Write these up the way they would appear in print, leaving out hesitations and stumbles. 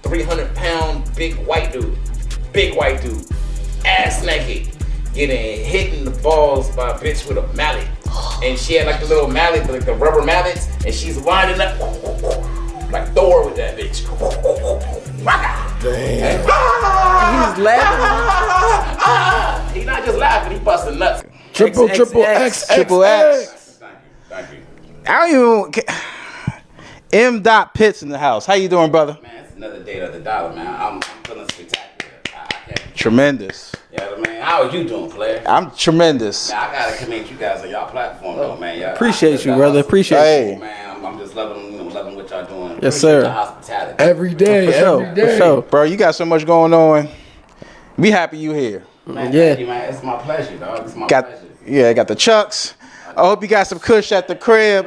300-pound big white dude, ass naked, getting hit in the balls by a bitch with a mallet, and she had like the little mallet, like the rubber mallets, and she's winding up like Thor with that bitch. Damn. He's laughing. He's not just laughing, he busting nuts. Triple X. Thank you. I don't even. M.Pitts in the house. How you doing, brother? Man, it's another day of the dollar, man. I'm feeling spectacular. I can't. Tremendous. Yeah, man. How are you doing, player? I'm tremendous. Man, I gotta commend you guys on y'all platform, though, man. Y'all, Appreciate you, brother. Appreciate you. Man, I'm just loving what y'all doing. Yes, sir. The hospitality. Every day, For sure. every day. For sure. Bro, you got so much going on. We happy you here. Man, Yeah. thank you, man. It's my pleasure, dog. It's my pleasure. Yeah, got the chucks. I hope you got some kush at the crib,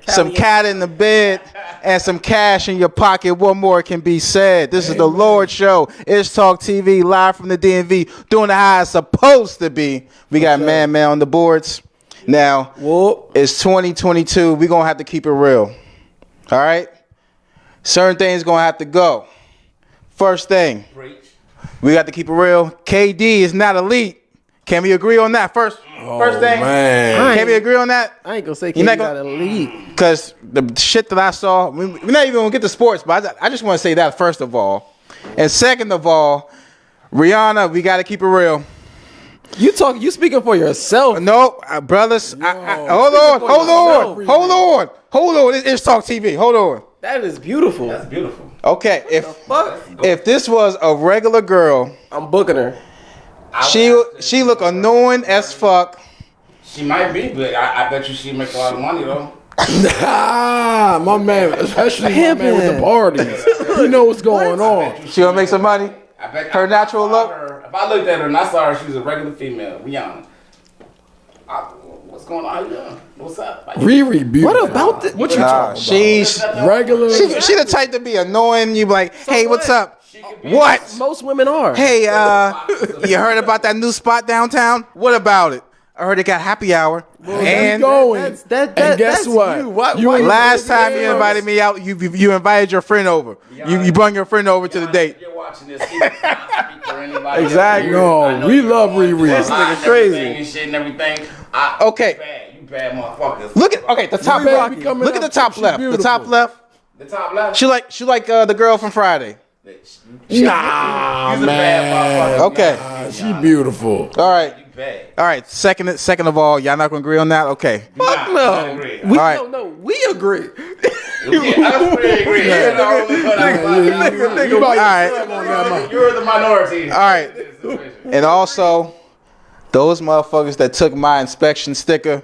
some cat in the bed, and some cash in your pocket. What more can be said? This is the Lord Show. Ishtalk TV, live from the DMV, doing it how it's supposed to be. We got Man on the boards. Now, it's 2022. We're going to have to keep it real. All right? Certain things going to have to go. First thing, we got to keep it real. KD is not elite. Can we agree on that? First thing, man. Can we agree on that? I ain't gonna say You're KD not got a lead. Because the shit that I saw, we're not even gonna get to sports, but I just want to say that first of all. And second of all, Rihanna, we got to keep it real. You speaking for yourself. No, brothers, hold on. It's Talk TV. Hold on. That is beautiful. That's beautiful. Okay, Fuck. if this was a regular girl, I'm booking her. she look annoying as fuck. She might be, but I bet you she make a lot of money, though. Ah, my man, especially my man with the parties. You know what's going on. She gonna make some money. I bet Her natural look. If I looked at her and I saw her, she was a regular female. Rihanna. What's going on here? What's up? Riri, beautiful. What about this? What you talking about? She's Regular. she the type to be annoying. You be like, hey, what's up? What? Most women are. Hey, you heard about that new spot downtown? What about it? I heard it got happy hour. And going. And guess that's what? You. Why last time you invited me out, you invited your friend over. You brought your friend over to the date. You're watching this. Keep it not speak for anybody. Exactly. No, we love Riri. This nigga crazy. And shit and everything. Okay. You bad motherfuckers. Look at the top Riri left. coming Look at the up, top she's left. The beautiful. top left. The top left. She like the girl from Friday. Nah, You's a bad man. motherfucker. Okay. She beautiful. All right. You bad. All right. Second of all, y'all not gonna agree on that? Okay. Fuck Nah, no. I agree. We All right. don't know. We agree. Yeah, I agree. You're the only one You All right. You're the minority. All right. And also, those motherfuckers that took my inspection sticker,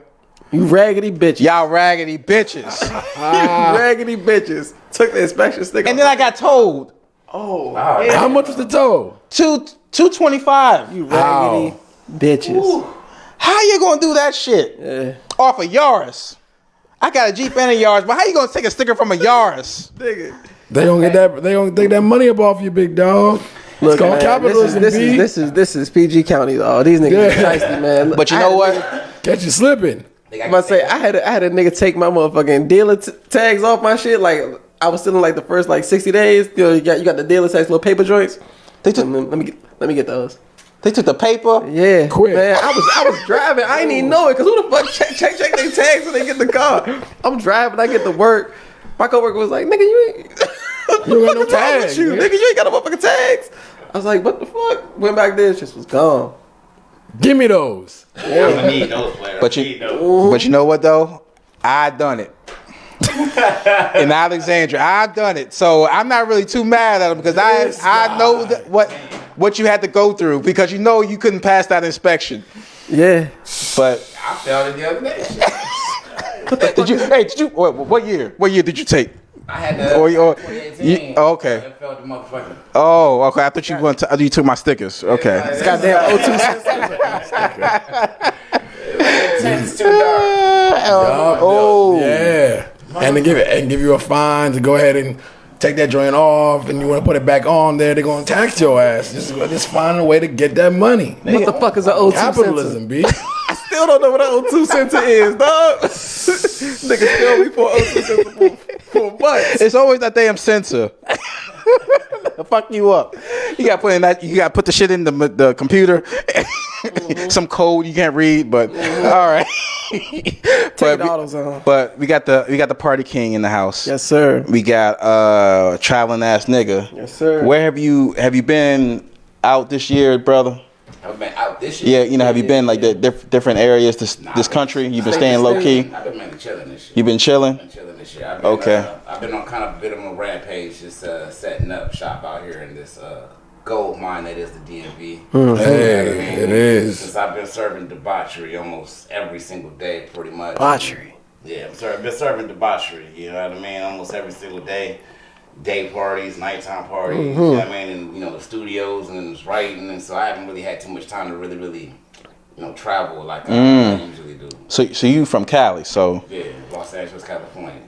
You raggedy bitches. y'all raggedy bitches. You raggedy bitches. Took the inspection sticker. And then I got told Oh. How much was the toll? $225. You raggedy bitches. How you gonna do that shit Yeah. off a Yaris? I got a Jeep and a Yaris, but how you gonna take a sticker from a Yaris? Nigga. They don't get that. They don't take that money up off you, big dog. Look, It's called man, capitalism. B. this is PG County. Oh, these niggas Yeah. are shiesty, man. But you know what? Catch you slipping. I'm about to say I had a nigga take my motherfucking dealer tags off my shit. Like I was still in like the first like 60 days. You know, you got the dealer tags, little paper joints. They took Let me get those. they took the paper. Yeah, Quick. man. I was driving. I ain't even know it because who the fuck check their tags when they get in the car? I'm driving. I get to work. My coworker was like, "Nigga, you ain't You ain't got no what's wrong with tags. you, nigga. You ain't got no motherfucking tags." I was like, "What the fuck?" Went back there, shit was gone. Give me those. I'm gonna need those, player. But you know what though? I done it. In Alexandria, I've done it. So I'm not really too mad at him because I know what you had to go through because you know you couldn't pass that inspection. Yeah. But I felt it the other day. did you what year? What year did you take? I had the Or 2018. okay. I felt the motherfucker. Oh, okay. I thought you took my stickers. Okay. This goddamn O2. It's too dark. Oh. Yeah. And to give you a fine to go ahead and take that joint off, and you want to put it back on there, they're gonna tax your ass. Just find a way to get that money. What the fuck is an O2 Capitalism, center? B. I still don't know what an O2 center is, dog. Niggas still be for months. It's always that damn censor. Fuck you up. You got to put in that. You got to put the shit in the computer. Some code you can't read, but all right. But we got the party king in the house. Yes, sir. We got traveling ass nigga. Yes, sir. Where have you been out this year, brother? I've been out this year. Yeah, have you been like the different areas this country? You've been staying low key. I've been chilling this year. You've been chilling. This year. I've been on kind of a bit of a rampage, just setting up shop out here in this gold mine that is the DMV. Hey, it is. Since I've been serving debauchery almost every single day, pretty much. Debauchery. Yeah, I've been serving debauchery. You know what I mean? Almost every single day. Day parties, nighttime parties. You know what I mean? And the studios and writing, and so I haven't really had too much time to really travel like I usually do. So you from Cali? So yeah, Los Angeles, California.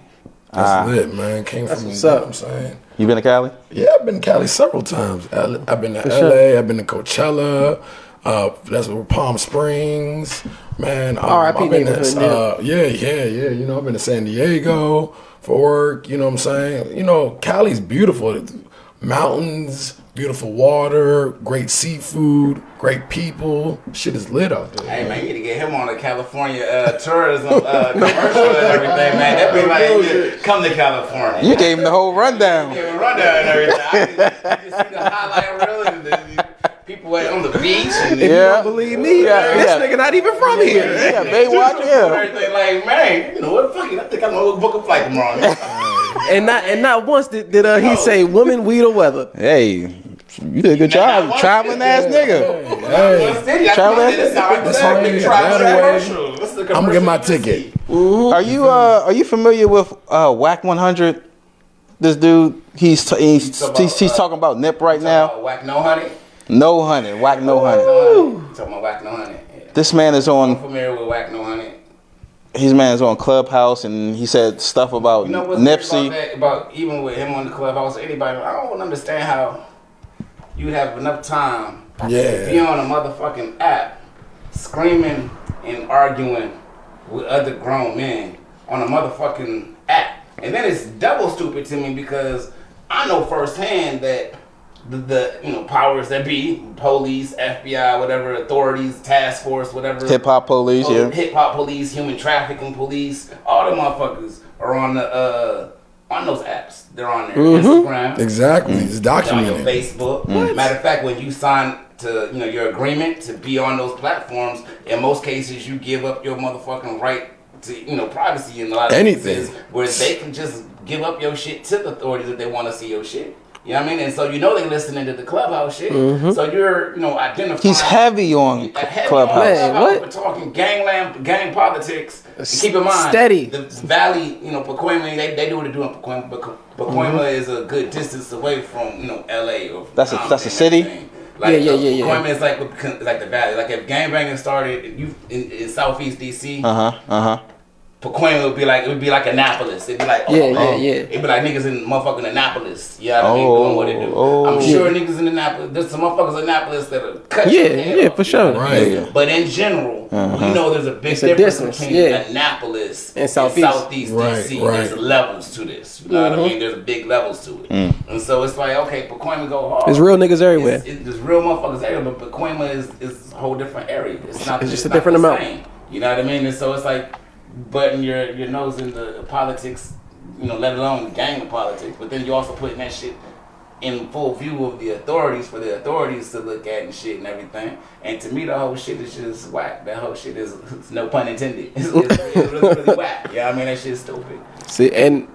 That's lit, man. Came from, what's you know up. what I'm saying? you been to Cali? Yeah, I've been to Cali several times. I've been to LA, I've been to Coachella, that's where Palm Springs, man. R.I.P. I've been neighborhood, yeah. I've been to San Diego for work, you know what I'm saying? Cali's beautiful. Mountains, beautiful water, great seafood, great people. Shit is lit out there. Hey man, you need to get him on a California tourism commercial and everything, man. That'd be like, come to California. You gave him the whole rundown. Give him a rundown and everything. I just see the highlight reel and the people on the beach. And If you don't believe me, this nigga not even from here. Yeah, Baywatch. and Yeah. everything like, man, what the fuck? I think I'm gonna book a flight tomorrow. And not once did he say woman, weed, or weather. Hey, you did a good job. Traveling ass nigga. I'm gonna get my ticket. Are you familiar with Wack 100? This dude, he's talking about Nip right now. Wack no honey. No honey, Wack no honey. Talking about Wack no honey. Yeah. This man is I'm on. familiar with Wack no honey. His man is on Clubhouse, and he said stuff about You know what's Nipsey. about even with him on the Clubhouse, anybody, I don't understand how you would have enough time to be on a motherfucking app screaming and arguing with other grown men on a motherfucking app. And then it's double stupid to me because I know firsthand that the powers that be, police, FBI, whatever, authorities, task force, whatever, Hip hop police, yeah. hip hop police, human trafficking police, all the motherfuckers are on those apps. They're on their Instagram, Exactly. It's on your documented. Facebook. Matter of fact, when you sign to your agreement to be on those platforms, in most cases you give up your motherfucking right to privacy in a lot of Anything. cases, where they can just give up your shit to the authorities if they want to see your shit. You know what I mean? And so they listening to the Clubhouse shit. So you're identifying. He's heavy on Clubhouse. Man, what? We're talking gang politics. And keep in mind, Steady. the Valley, Pacoima, they do what they do in Pacoima, but Pacoima is a good distance away from LA or That's a city? Like, Yeah. Pacoima is like the Valley. Like if gangbanging started in Southeast DC. Pacoima would be like Annapolis. It'd be like Yeah. It'd be like niggas in motherfucking Annapolis. You know what I mean? Doing what they do. I'm sure niggas in Annapolis. There's some motherfuckers in Annapolis that are cut your head off, for sure. Right. But in general, there's a big It's a difference distance, between yeah. Annapolis And Southeast. DC. Right. There's levels to this. You know what I mean? There's big levels to it. And so it's like, okay, Pacoima go hard. There's real niggas everywhere. There's real motherfuckers everywhere, but Pacoima is a whole different area. It's just a not different the amount. same. You know what I mean? And so it's like butting your nose into politics, let alone the gang of politics. But then you also putting that shit in full view of the authorities for the authorities to look at and shit and everything. And to me, the whole shit is just whack. That whole shit is, no pun intended, it's really whack. You know what I mean? That shit's stupid. See, and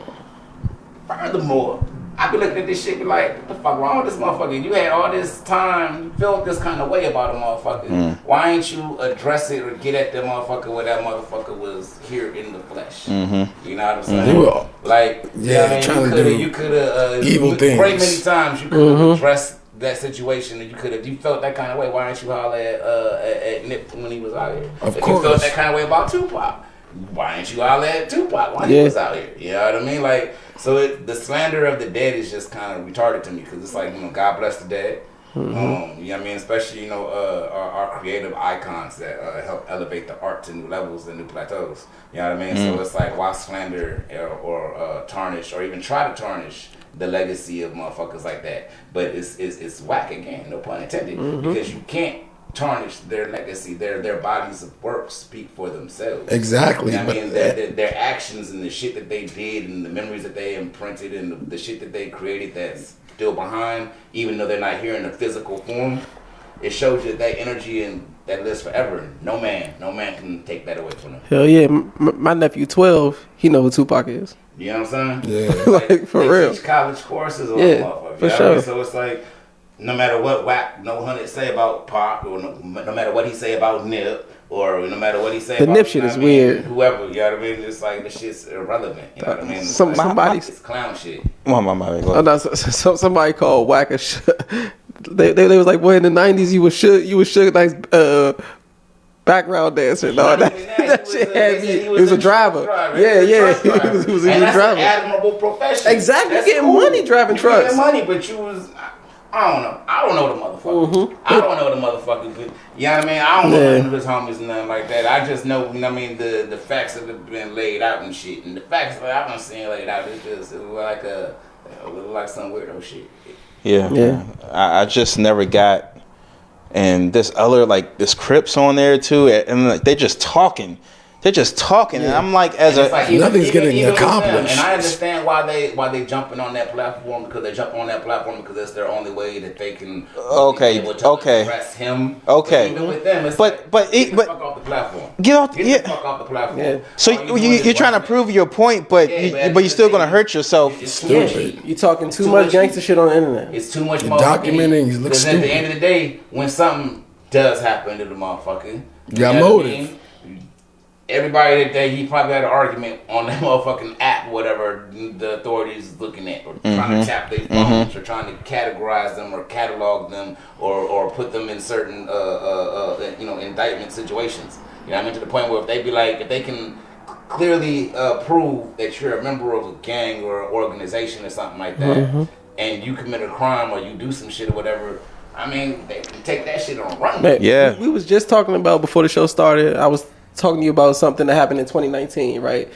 Furthermore, I be looking at this shit be like, what the fuck wrong with this motherfucker? You had all this time, you felt this kind of way about a motherfucker. Why ain't you address it or get at the motherfucker where that motherfucker was here in the flesh? You know what I'm saying? Well, Like, trying to do you could have evil things. Great many times you could have addressed that situation, and you felt that kind of way. Why ain't you holler at Nip when he was out here? Of If course. you felt that kind of way about Tupac, why ain't you holler at Tupac when he was out here? You know what I mean? Like, so the slander of the dead is just kind of retarded to me because it's like, God bless the dead. You know what I mean? Especially, you know, our creative icons that help elevate the art to new levels and new plateaus. You know what I mean? So it's like, why slander or tarnish or even try to tarnish the legacy of motherfuckers like that? But it's whack again, no pun intended, because you can't tarnish their legacy. Their bodies of work speak for themselves. Exactly. You know what I mean? Their actions and the shit that they did and the memories that they imprinted and the shit that they created that's still behind, even though they're not here in a physical form, it shows you that energy and that lives forever. No man can take that away from them. Hell yeah, my nephew 12, he know who Tupac is. You know what I'm saying? Yeah. Like, for they real. teach college courses on Yeah, for sure. So it's like, no matter what Wack No Hundred say about Pac, or no matter what he say about Nip, or no matter what he say about Nip shit is weird. Whoever, you know what I mean? It's like, this shit's irrelevant. You know what I mean? It's clown shit. Somebody called Wack a they was like, boy, in the 90s you was Suge Knight's background dancer. No, that shit had me. He was a driver. Yeah. He was a driver. That's an admirable profession. Exactly. That's You getting money driving you trucks. Getting money, but you was. I don't know the motherfucker. I don't know the motherfucker, but you know what I mean? I don't know none of his homies and nothing like that. I just know, you know what I mean, the facts that have been laid out and shit. And the facts that I've been seeing laid out, it was like some weirdo shit. Yeah. I just never got, and this other, like, this Crips on there too, and like, they just talking. They're just talking, and I'm like, nothing's getting accomplished. And I understand why they jumping on that platform, because they jump on that platform because it's their only way that they can impress him. Okay. But even with them, it's but get the fuck off the platform. Get the fuck off the platform. Yeah. So you're trying to prove your point, but you're still gonna hurt yourself. It's stupid. You talking too much gangster shit on the internet. It's too much. Documenting looks because stupid. at the end of the day, when something does happen to the motherfucker, you got motive. Everybody that day, he probably had an argument on that motherfucking app, whatever the authorities is looking at, or trying to tap their phones, or trying to categorize them, or catalog them, or put them in certain, indictment situations. You know what I mean? To the point where if they can clearly prove that you're a member of a gang or an organization or something like that, and you commit a crime or you do some shit or whatever, I mean, they can take that shit on run. Yeah. We was just talking about, before the show started, I was talking to you about something that happened in 2019, right?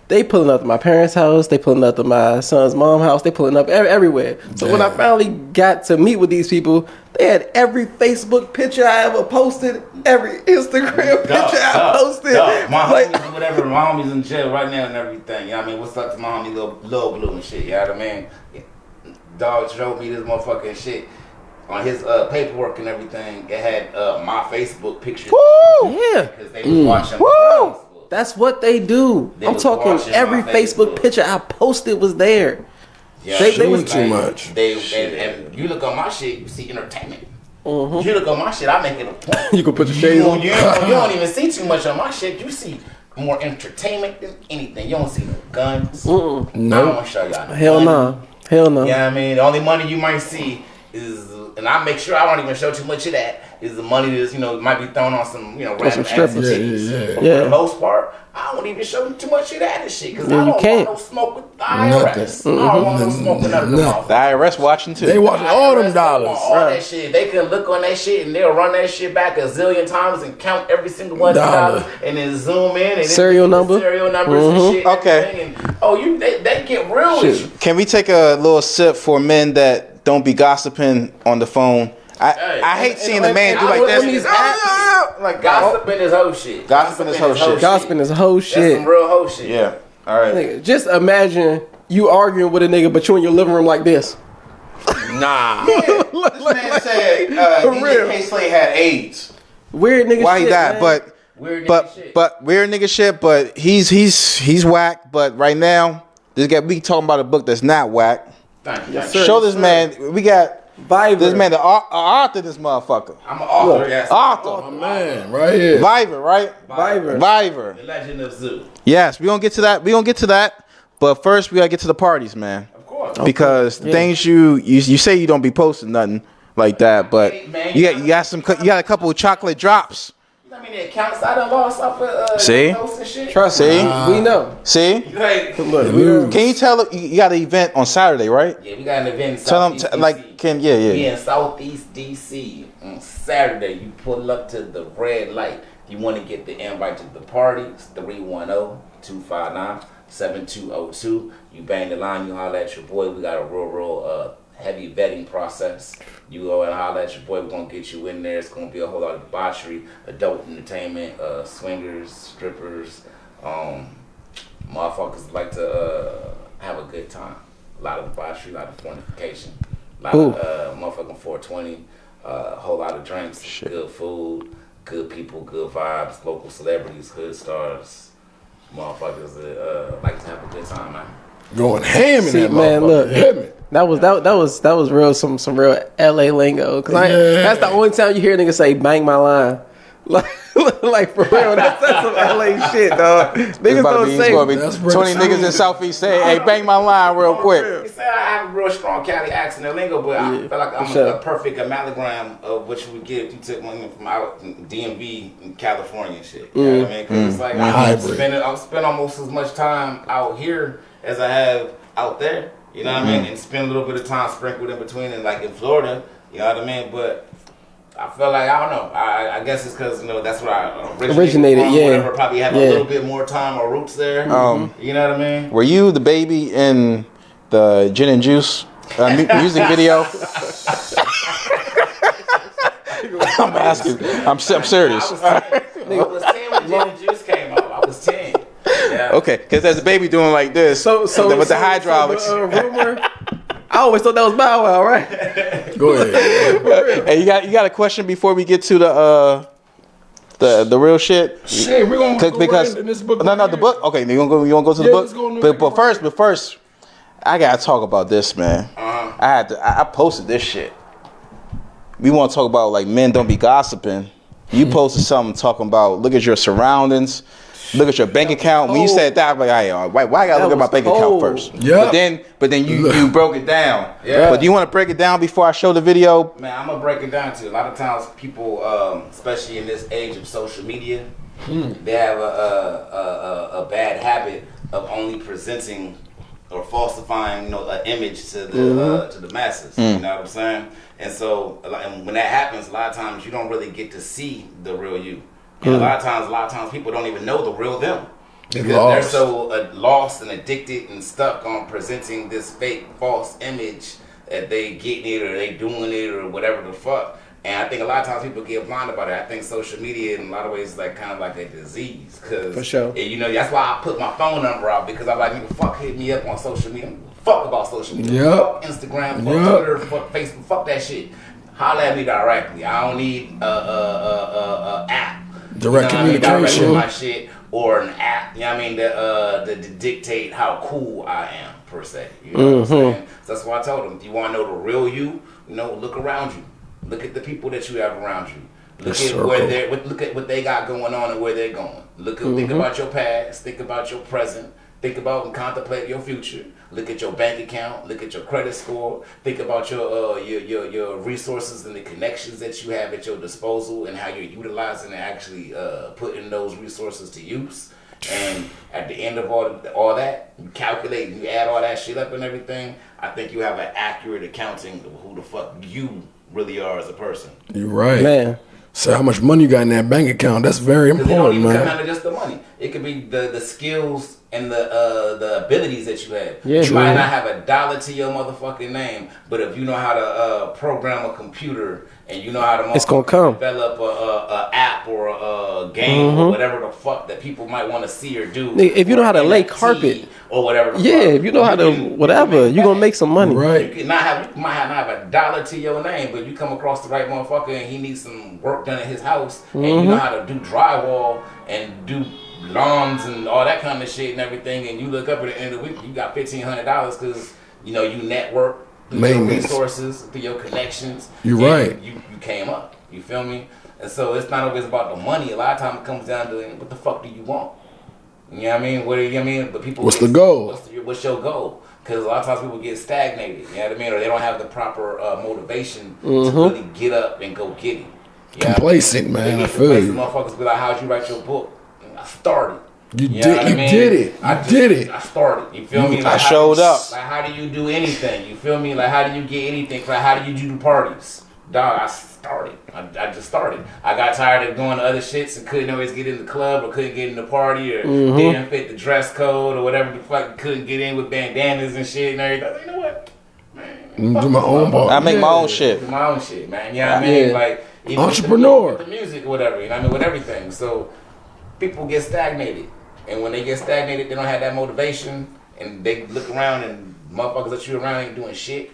They pulling up to my parents' house, they pulling up to my son's mom's house, they pulling up everywhere. So when I finally got to meet with these people, they had every Facebook picture I ever posted, every Instagram picture I posted. My homies, whatever, my homies in jail right now and everything. You know what I mean? What's up to my homie Lil Blue and shit, you know what I mean? Dog showed me this motherfucking shit. On his paperwork and everything, it had my Facebook picture. Woo! Yeah. Because they was watching. Woo! That's what they do. I'm talking every Facebook picture I posted was there. Yeah, they was too much. And you look on my shit, you see entertainment. You look on my shit, I make it a point. You can put your shades on. You don't even see too much on my shit. You see more entertainment than anything. You don't see no guns. No. I don't want to show y'all. Hell no. Hell no. Yeah, you know what I mean, the only money you might see is, and I make sure I don't even show too much of that, is the money that's, might be thrown on some, random strippers. titties. For the most part, I don't even show too much of that and shit, because I don't want no smoke with the IRS. I don't want no smoke with none of them. The IRS watching too. They watching all them dollars. All that shit. They can look on that shit and they'll run that shit back a zillion times and count every single one of the dollars and then zoom in and serial numbers and shit. Okay. And, they get real with you. Can we take a little sip for men that don't be gossiping on the phone? I hate seeing a man do like this. Like gossiping is hoe shit. Gossiping is hoe shit. That's some real hoe shit. Yeah. All right. Nigga, just imagine you arguing with a nigga, but you in your living room like this. Nah. This man said DJ K-Slay had AIDS. Weird nigga shit. Why he died? But weird nigga shit. But he's whack. But right now, we talking about a book that's not whack. Thank you. Show this man. We got VIVOR. This man, the author, this motherfucker. I'm an author. Yes. Author. My man, right here. VIVOR, right? VIVOR. The Legend of Zoo. Yes, we gonna get to that. But first, we gotta get to the parties, man. Of course. Because things you say you don't be posting nothing like that, but you got a couple of chocolate drops. many accounts I done lost off of See? posts and shit? Trust me, we know. See? Like, Look, Can you tell you got an event on Saturday, right? yeah, we got an event in Tell them Southeast DC. like We in Southeast DC on Saturday. You pull up to the red light. You want to get the invite to the party. It's 310-259-7202. You bang the line. You holler at your boy. We got a real heavy vetting process. You go and holler at your boy. We're gonna get you in there. It's gonna be a whole lot of debauchery, adult entertainment, swingers, strippers. Motherfuckers like to have a good time. A lot of debauchery, a lot of fornication, a lot of motherfucking 420, a whole lot of drinks, good food, good people, good vibes, local celebrities, hood stars. Motherfuckers like to have a good time, man. Going ham in that man, motherfucker. look. That was real some real LA lingo. Cause that's the only time you hear niggas say bang my line. Like for real, that's some LA shit, dog. Niggas don't say 20 niggas in Southeast say, hey, bang my line real quick. You say I have a real strong Cali accent and lingo, but I feel like I'm a perfect amalgam of what you would get if you took money from out in DMV in California and shit. You know what I mean? Because it's like I'm spending almost as much time out here as I have out there. You know what I mean? And spend a little bit of time sprinkled in between and like in Florida. You know what I mean? But I feel like, I don't know. I guess it's because, you know, that's where I originated from, whatever. Probably have a little bit more time or roots there. You know what I mean? Were you the baby in the Gin and Juice music video? I'm asking. I'm serious. I was 10 when Gin and Juice came out. I was 10. Yeah. Okay, because there's a baby doing like this. With the hydraulics. Rumor. I always thought that was Bow Wow, right? Go ahead. Hey, you got a question before we get to the real shit? Shit, we're gonna go because right in this book. no, the book. Okay, you wanna go to the book? Let's go to But first, I gotta talk about this, man. I posted this shit. We want to talk about like men don't be gossiping. You posted something talking about look at your surroundings. Look at your bank account. When you said that, I'm like, hey, why I gotta look at my bank account first? Yeah. But then you broke it down. Yeah. But do you want to break it down before I show the video? Man, I'm gonna break it down to you. A lot of times people, especially in this age of social media, they have a bad habit of only presenting or falsifying, you know, an image to the masses. You know what I'm saying? And so, and when that happens, a lot of times you don't really get to see the real you. And a lot of times people don't even know the real them. Because they're so lost and addicted and stuck on presenting this fake, false image that they getting it or they doing it or whatever the fuck. And I think a lot of times people get blinded by that. I think social media in a lot of ways is like kind of like a disease. Cause, for sure. You know, that's why I put my phone number out because I'm like, nigga, fuck hit me up on social media. Fuck about social media. Yep. Fuck Instagram, fuck Twitter, fuck Facebook, fuck that shit. Holler at me directly. I don't need a app. Direct communication. My shit or an app, you know what I mean, that dictate how cool I am, per se. You know what I'm saying? So that's why I told them, if you want to know the real you, you know, look around you. Look at the people that you have around you. Look at what they got going on and where they're going. Think about your past, think about your present, think about and contemplate your future. Look at your bank account. Look at your credit score. Think about your resources and the connections that you have at your disposal and how you're utilizing and actually putting those resources to use. And at the end of all that, you calculate and you add all that shit up and everything. I think you have an accurate accounting of who the fuck you really are as a person. You're right, man. So how much money you got in that bank account? That's very important, man. It come out of just the money. It could be the skills and the abilities that you have. Yeah, you might not have $1 to your motherfucking name, but if you know how to program a computer and you know how to it's gonna come. develop a app or a game or whatever the fuck that people might want to see or do. If you know how to lay carpet or whatever. The fuck, if you know how to whatever, you're gonna make some money. Right. You might not have $1 to your name, but you come across the right motherfucker and he needs some work done at his house, and you know how to do drywall and do lawns and all that kind of shit and everything, and you look up at the end of the week, you got $1,500 because you know you network through your resources, through your connections. You're right. You came up. You feel me? And so it's not always about the money. A lot of times it comes down to what the fuck do you want? You know what I mean? What do you mean? But people, what's the goal? What's your goal? Because a lot of times people get stagnated. You know what I mean? Or they don't have the proper motivation to really get up and go get it. complacent, man. I feel you. Motherfuckers be like, how'd you write your book? And I started. You did it. I started. You feel me? Like, I showed up. Like, how do you do anything? You feel me? Like, how do you get anything? Like, how do you do parties? Dog, I started. I just started. I got tired of going to other shits and couldn't always get in the club or couldn't get in the party or didn't fit the dress code or whatever the fuck. Couldn't get in with bandanas and shit and everything. I was like, you know what? Man, do my own part. I make my own shit. Do my own shit, man. You know what I mean? Like, even entrepreneur. with the music or whatever. You know what I mean? With everything. So people get stagnated. And when they get stagnated, they don't have that motivation. And they look around and motherfuckers that you around ain't doing shit.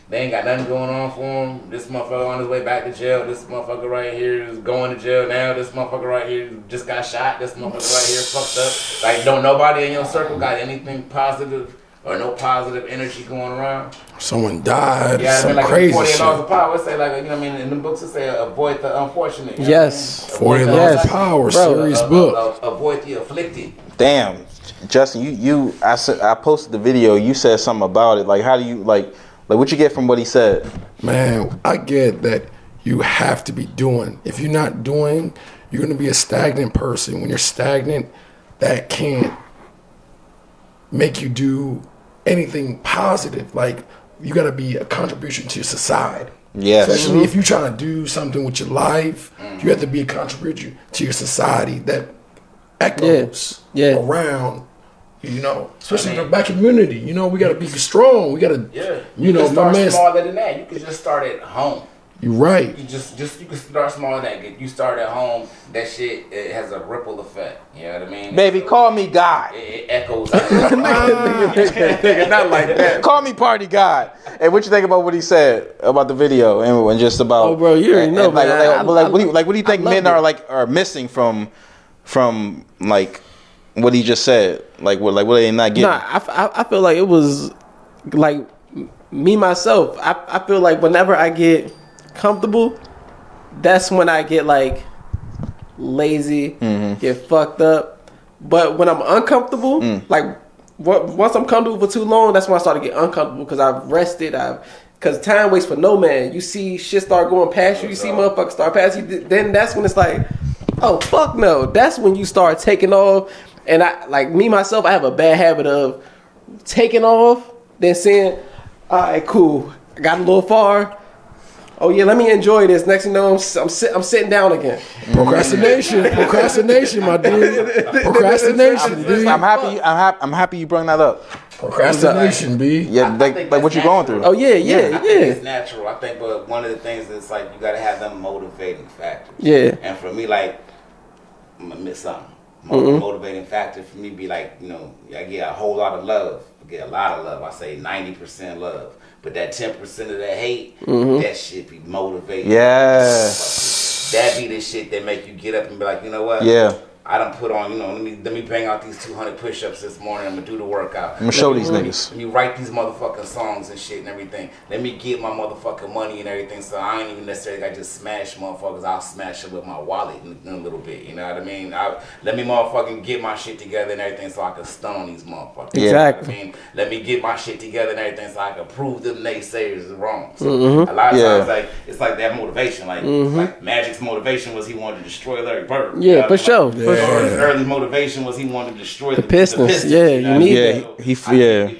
They ain't got nothing going on for them. This motherfucker on his way back to jail. This motherfucker right here is going to jail now. This motherfucker right here just got shot. This motherfucker right here fucked up. Like, don't nobody in your circle got anything positive or no positive energy going around. Someone died. Yeah, some like crazy 48 shit. laws of power. It say like, you know what I mean? In the books it say avoid the unfortunate. Yes. 48 laws of power. Serious book. Avoid the afflicted. Damn, Justin, I posted the video. You said something about it. Like, how do you like what you get from what he said? Man, I get that you have to be doing. If you're not doing, you're gonna be a stagnant person. When you're stagnant, that can't make you do anything positive. Like, you gotta be a contribution to your society. Yes. Especially if you're trying to do something with your life, you have to be a contribution to your society that echoes around. You know, especially in the black community. You know, we gotta be strong. We gotta, You know, start smaller than that. You can just start at home. You're right. You you can start smaller than that. You start at home. That shit, it has a ripple effect. You know what I mean? Baby, call me God. It echoes. Nigga, not like that. Call me party God. And what you think about what he said about the video and just about? Oh, bro, you already know. What do you think men are missing from like what he just said? Like what are they not getting? Nah, I feel like it was like me myself. I feel like whenever I get comfortable, that's when I get like lazy, get fucked up. But when I'm uncomfortable, like once I'm comfortable for too long, that's when I start to get uncomfortable because I've rested. Because time waits for no man. You see shit start going past you. You see motherfuckers start past you. Then that's when it's like, oh fuck no. That's when you start taking off. And I like me myself. I have a bad habit of taking off, then saying, all right, cool. I got a little far. Oh yeah, let me enjoy this. Next thing you know, I'm sitting down again. Procrastination, my dude. Procrastination, dude. I'm happy you brought that up. Procrastination, B. Yeah, like what you going through? Oh yeah. I think it's natural. I think, but one of the things is like you gotta have them motivating factors. Yeah. And for me, like, I'm gonna miss something. Motivating factor for me be like, you know, I get a whole lot of love. I get a lot of love. I say 90% love. But that 10% of that hate, that shit be motivating. Yeah. That be the shit that make you get up and be like, you know what? Yeah. I done put on, you know, let me bang out these 200 push-ups this morning. I'm gonna do the workout. I'm gonna show these niggas. Let me write these motherfucking songs and shit and everything. Let me get my motherfucking money and everything. So I ain't even necessarily got to just smash motherfuckers. I'll smash it with my wallet in a little bit. You know what I mean? Let me motherfucking get my shit together and everything so I can stun on these motherfuckers. Exactly. You know what I mean? Let me get my shit together and everything so I can prove them naysayers is wrong. So a lot of times, like, it's like that motivation. Like Magic's motivation was he wanted to destroy Larry Bird. Yeah, for sure. For sure. His early motivation was he wanted to destroy the Pistons. Yeah, you need that. If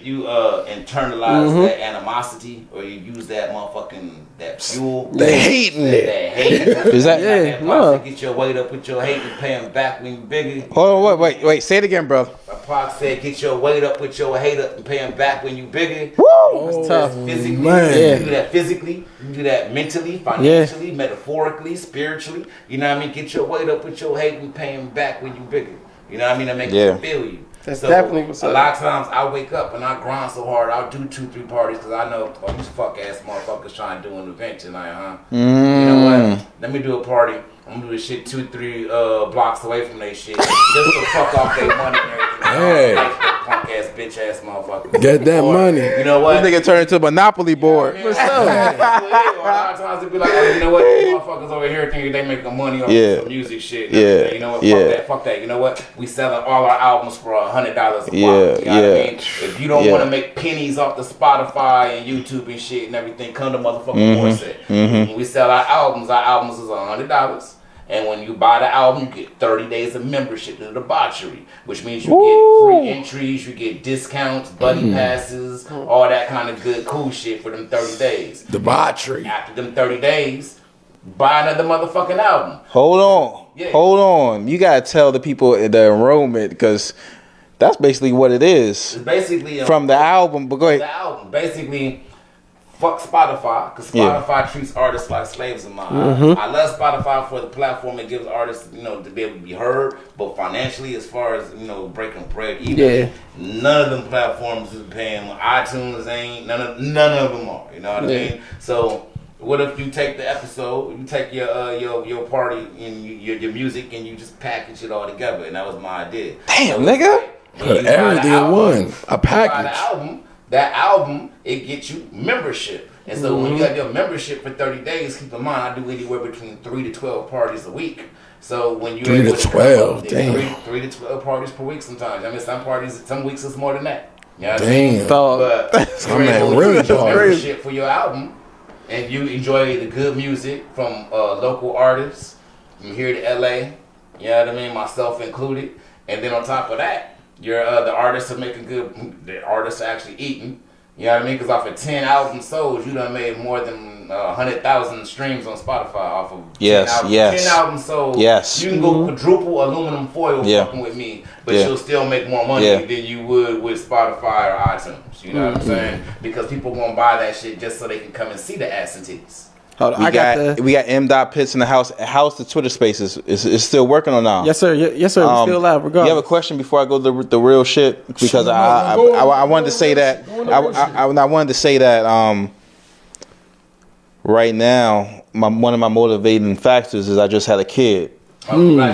you internalize that animosity or you use that motherfucking that fuel, The hating it. that hate. Is that? That box get your weight up with your hate and pay him back when you bigger. Hold on, wait. Say it again, bro. Pac said, "Get your weight up with your hate up and pay him back when you bigger." Woo! That's tough. Physically, man. you do that physically, you do that mentally, financially, metaphorically, spiritually. You know what I mean? Get your weight up with your hate and pay him back when you bigger. You know what I mean? That makes you feel you. That's definitely what's up. A lot of times I wake up and I grind so hard. I'll do 2-3 parties because I know these fuck ass motherfuckers trying to do an event tonight, huh? You know what? Let me do a party. I'm gonna do this shit 2-3 blocks away from they shit just to fuck off their money and everything. Hey. Like punk ass bitch ass motherfucker. Get that money. You know what? This nigga turned into a Monopoly board. A lot of times it be like, oh, you know what? These motherfuckers over here think they making money on some music shit. Yeah. You know what? Fuck that. You know what? We selling all our albums for $100 a pop. You know what I mean? If you don't want to make pennies off the Spotify and YouTube and shit and everything, come to motherfucking Morset. When we sell our albums is $100. And when you buy the album, you get 30 days of membership to Debauchery, which means you get free entries, you get discounts, buddy passes, all that kind of good, cool shit for them 30 days. Debauchery. After them 30 days, buy another motherfucking album. Hold on. You gotta tell the people the enrollment, because that's basically what it is. It's basically from the album. But go ahead. The album, basically. Fuck Spotify, because Spotify treats artists like slaves in my eyes. I love Spotify for the platform it gives artists, to be able to be heard, but financially, as far as, breaking bread, none of them platforms is paying. iTunes ain't, none of them are, you know what I mean? So, what if you take the episode, you take your party and your music and you just package it all together, and that was my idea. Damn, nigga. Put everything in one. A package. That album, it gets you membership. And so when you have your membership for 30 days, keep in mind, I do anywhere between 3 to 12 parties a week. So when you're 3 to 12, damn. 3 to 12 parties per week sometimes. I mean, some weeks it's more than that. You know damn. But I'm really membership for your album, and you enjoy the good music from local artists from here to LA. You know what I mean? Myself included. And then on top of that, the artists are making good. The artists are actually eating. You know what I mean? Because off of 10 albums sold, you done made more than 100,000 streams on Spotify off of 10 albums sold. Yes. You can go quadruple aluminum foil fucking with me, but you'll still make more money than you would with Spotify or iTunes. You know what I'm saying? Because people gonna buy that shit just so they can come and see the ass and titties. Hold on, we got M.Pitts in the house. How's the Twitter Spaces? Is still working or not? Yes, sir. Yes, sir. We're still live. Regardless. You have a question before I go to the real shit? Because I wanted to say that. I wanted to say that right now, one of my motivating factors is I just had a kid.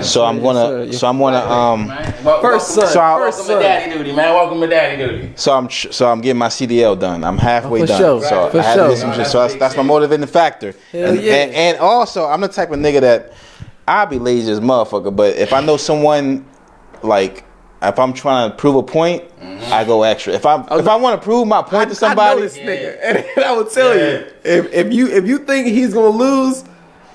So I'm gonna. First son. Welcome to daddy duty, man. Welcome to daddy duty. So I'm getting my CDL done. I'm halfway done. Sure. So I had to get some shit. So that's my motivating factor. And also, I'm the type of nigga that I'll be lazy as motherfucker. But if I know someone, like, if I'm trying to prove a point, I go extra. If I want to prove my point to somebody, I know this nigga, and I would tell you, if you think he's gonna lose,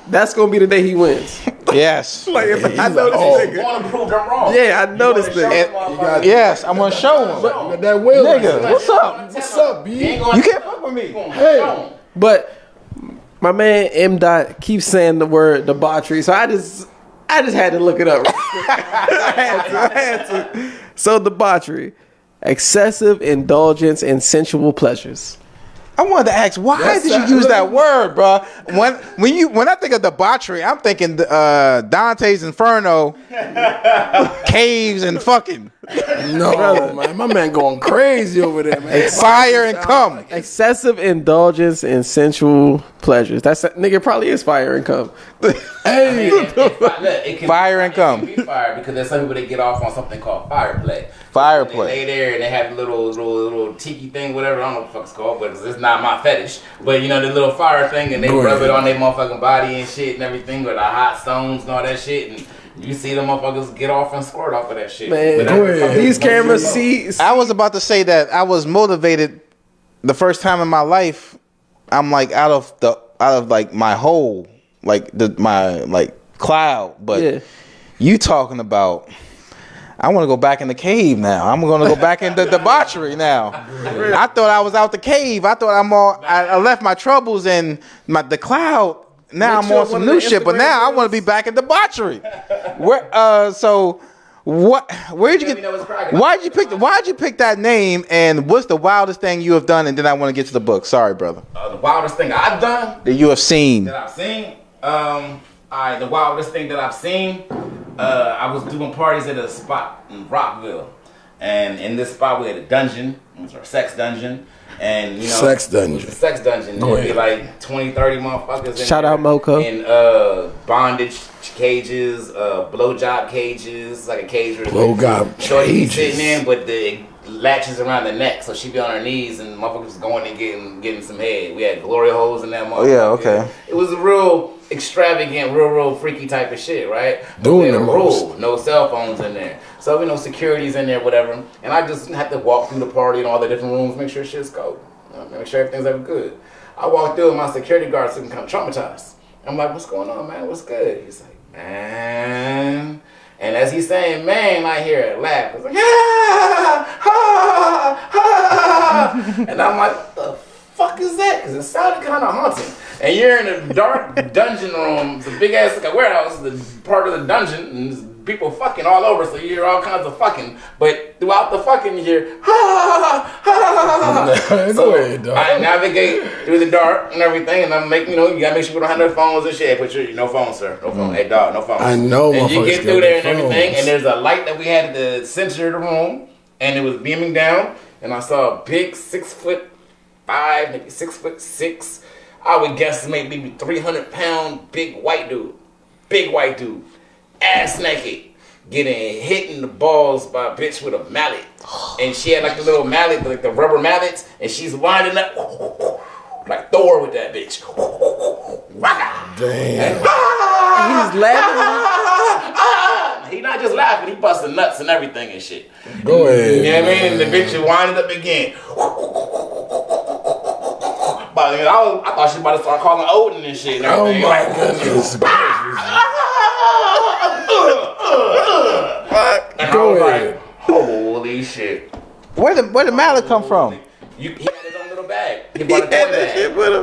that's gonna be the day he wins. Yes. Like, if I know this nigga. You want to prove them wrong. Yeah, I know this nigga. Yes, I'm gonna show him. But that will. Nigga, what's up? What's up, B? You can't fuck with me. Hey. But my man M. keeps saying the word debauchery, so I just had to look it up. I had to. So debauchery, excessive indulgence in sensual pleasures. I wanted to ask, why did you use that word, bro? When I think of debauchery, I'm thinking Dante's Inferno, caves and fucking. No, man, my man going crazy over there, man. Fire and cum. Excessive indulgence in sensual pleasures. That nigga probably is fire and cum. Hey, it can fire and cum. It can be fire because there's some people that get off on something called fire play. Fire They play. lay there and they have a little tiki thing, whatever. I don't know what the fuck it's called, but it's not my fetish. But you know the little fire thing, and they rub it on their motherfucking body and shit and everything with the hot stones and all that shit. And you see the motherfuckers get off and squirt off of that shit. Man, these cameras see. I was about to say that I was motivated the first time in my life. I'm like out of like my hole, like my cloud. But you talking about? I want to go back in the cave now. I'm going to go back into debauchery now. I thought I was out the cave. I thought I left my troubles in the cloud. Now I'm on some new shit, but now I want to be back in debauchery. Why'd you pick that name, and what's the wildest thing you have done? And then I want to get to the book. Sorry, brother. The wildest thing I've done that you have seen. The wildest thing that I've seen. I was doing parties at a spot in Rockville, and in this spot we had a dungeon. It was our sex dungeon. And you know, sex dungeon. There'd be like 20, 30 motherfuckers. Shout out Moco. In bondage cages, blowjob cages, like a cage where blowjob shorty sitting in, but the latches around the neck, so she be on her knees and motherfuckers was going and getting some head. We had glory holes in that motherfucker. Oh yeah, okay. It was a real extravagant, real freaky type of shit, right? Doing the rule, no cell phones in there. So security's in there, whatever. And I just had to walk through the party and all the different rooms, make sure shit's cold, make sure everything's ever good. I walked through and my security guard looking kind of traumatized. I'm like, what's going on, man? What's good? He's like, man. And as he's saying, man, I hear a laugh. It's like, and I'm like, what the fuck is that? Because it sounded kind of haunting. And you're in a dark dungeon room. It's a big ass like a warehouse, the part of the dungeon, and there's people fucking all over, so you hear all kinds of fucking. But throughout the fucking, you hear, So I navigate through the dark and everything, and I'm making, you gotta make sure we don't have no phones and shit. Put your, no phone, sir. No phone. Hey, dog, no phone. I know. And you get through there and everything, and there's a light that we had at the center of the room, and it was beaming down, and I saw a big 6'5", maybe 6'6". I would guess maybe 300-pound big white dude, ass naked, getting hit in the balls by a bitch with a mallet, and she had like the little mallet, like the rubber mallets, and she's winding up like Thor with that bitch. Damn. He's laughing. He not just laughing, he busting nuts and everything and shit. Go ahead. You know what I mean? And the bitch is winding up again. But I thought she was about to start calling Odin and shit. And Oh my goodness. And Go I was ahead. like, holy shit. Where the mallet come from? He had his own little bag. He bought a toy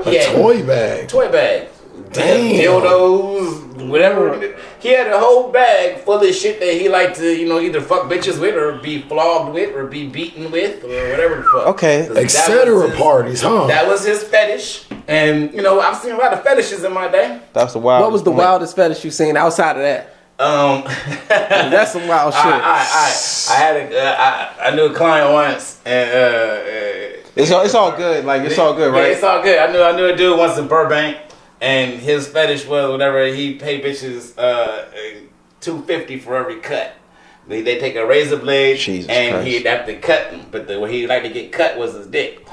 bag. A toy bag. Toy bag. Damn. Dildos, whatever. He had a whole bag full of shit that he liked to, either fuck bitches with or be flogged with or be beaten with or whatever the fuck. Okay. Etc. parties, huh? That was his fetish. And, I've seen a lot of fetishes in my day. That's the wild. What was the wildest fetish you seen outside of that? That's some wild shit. I knew a client once, and It's all good. Like it's all good, right? Yeah, it's all good. I knew a dude once in Burbank, and his fetish was whatever he paid bitches $250 for every cut. They take a razor blade Jesus and Christ. he'd have to cut them, but what he'd like to get cut was his dick.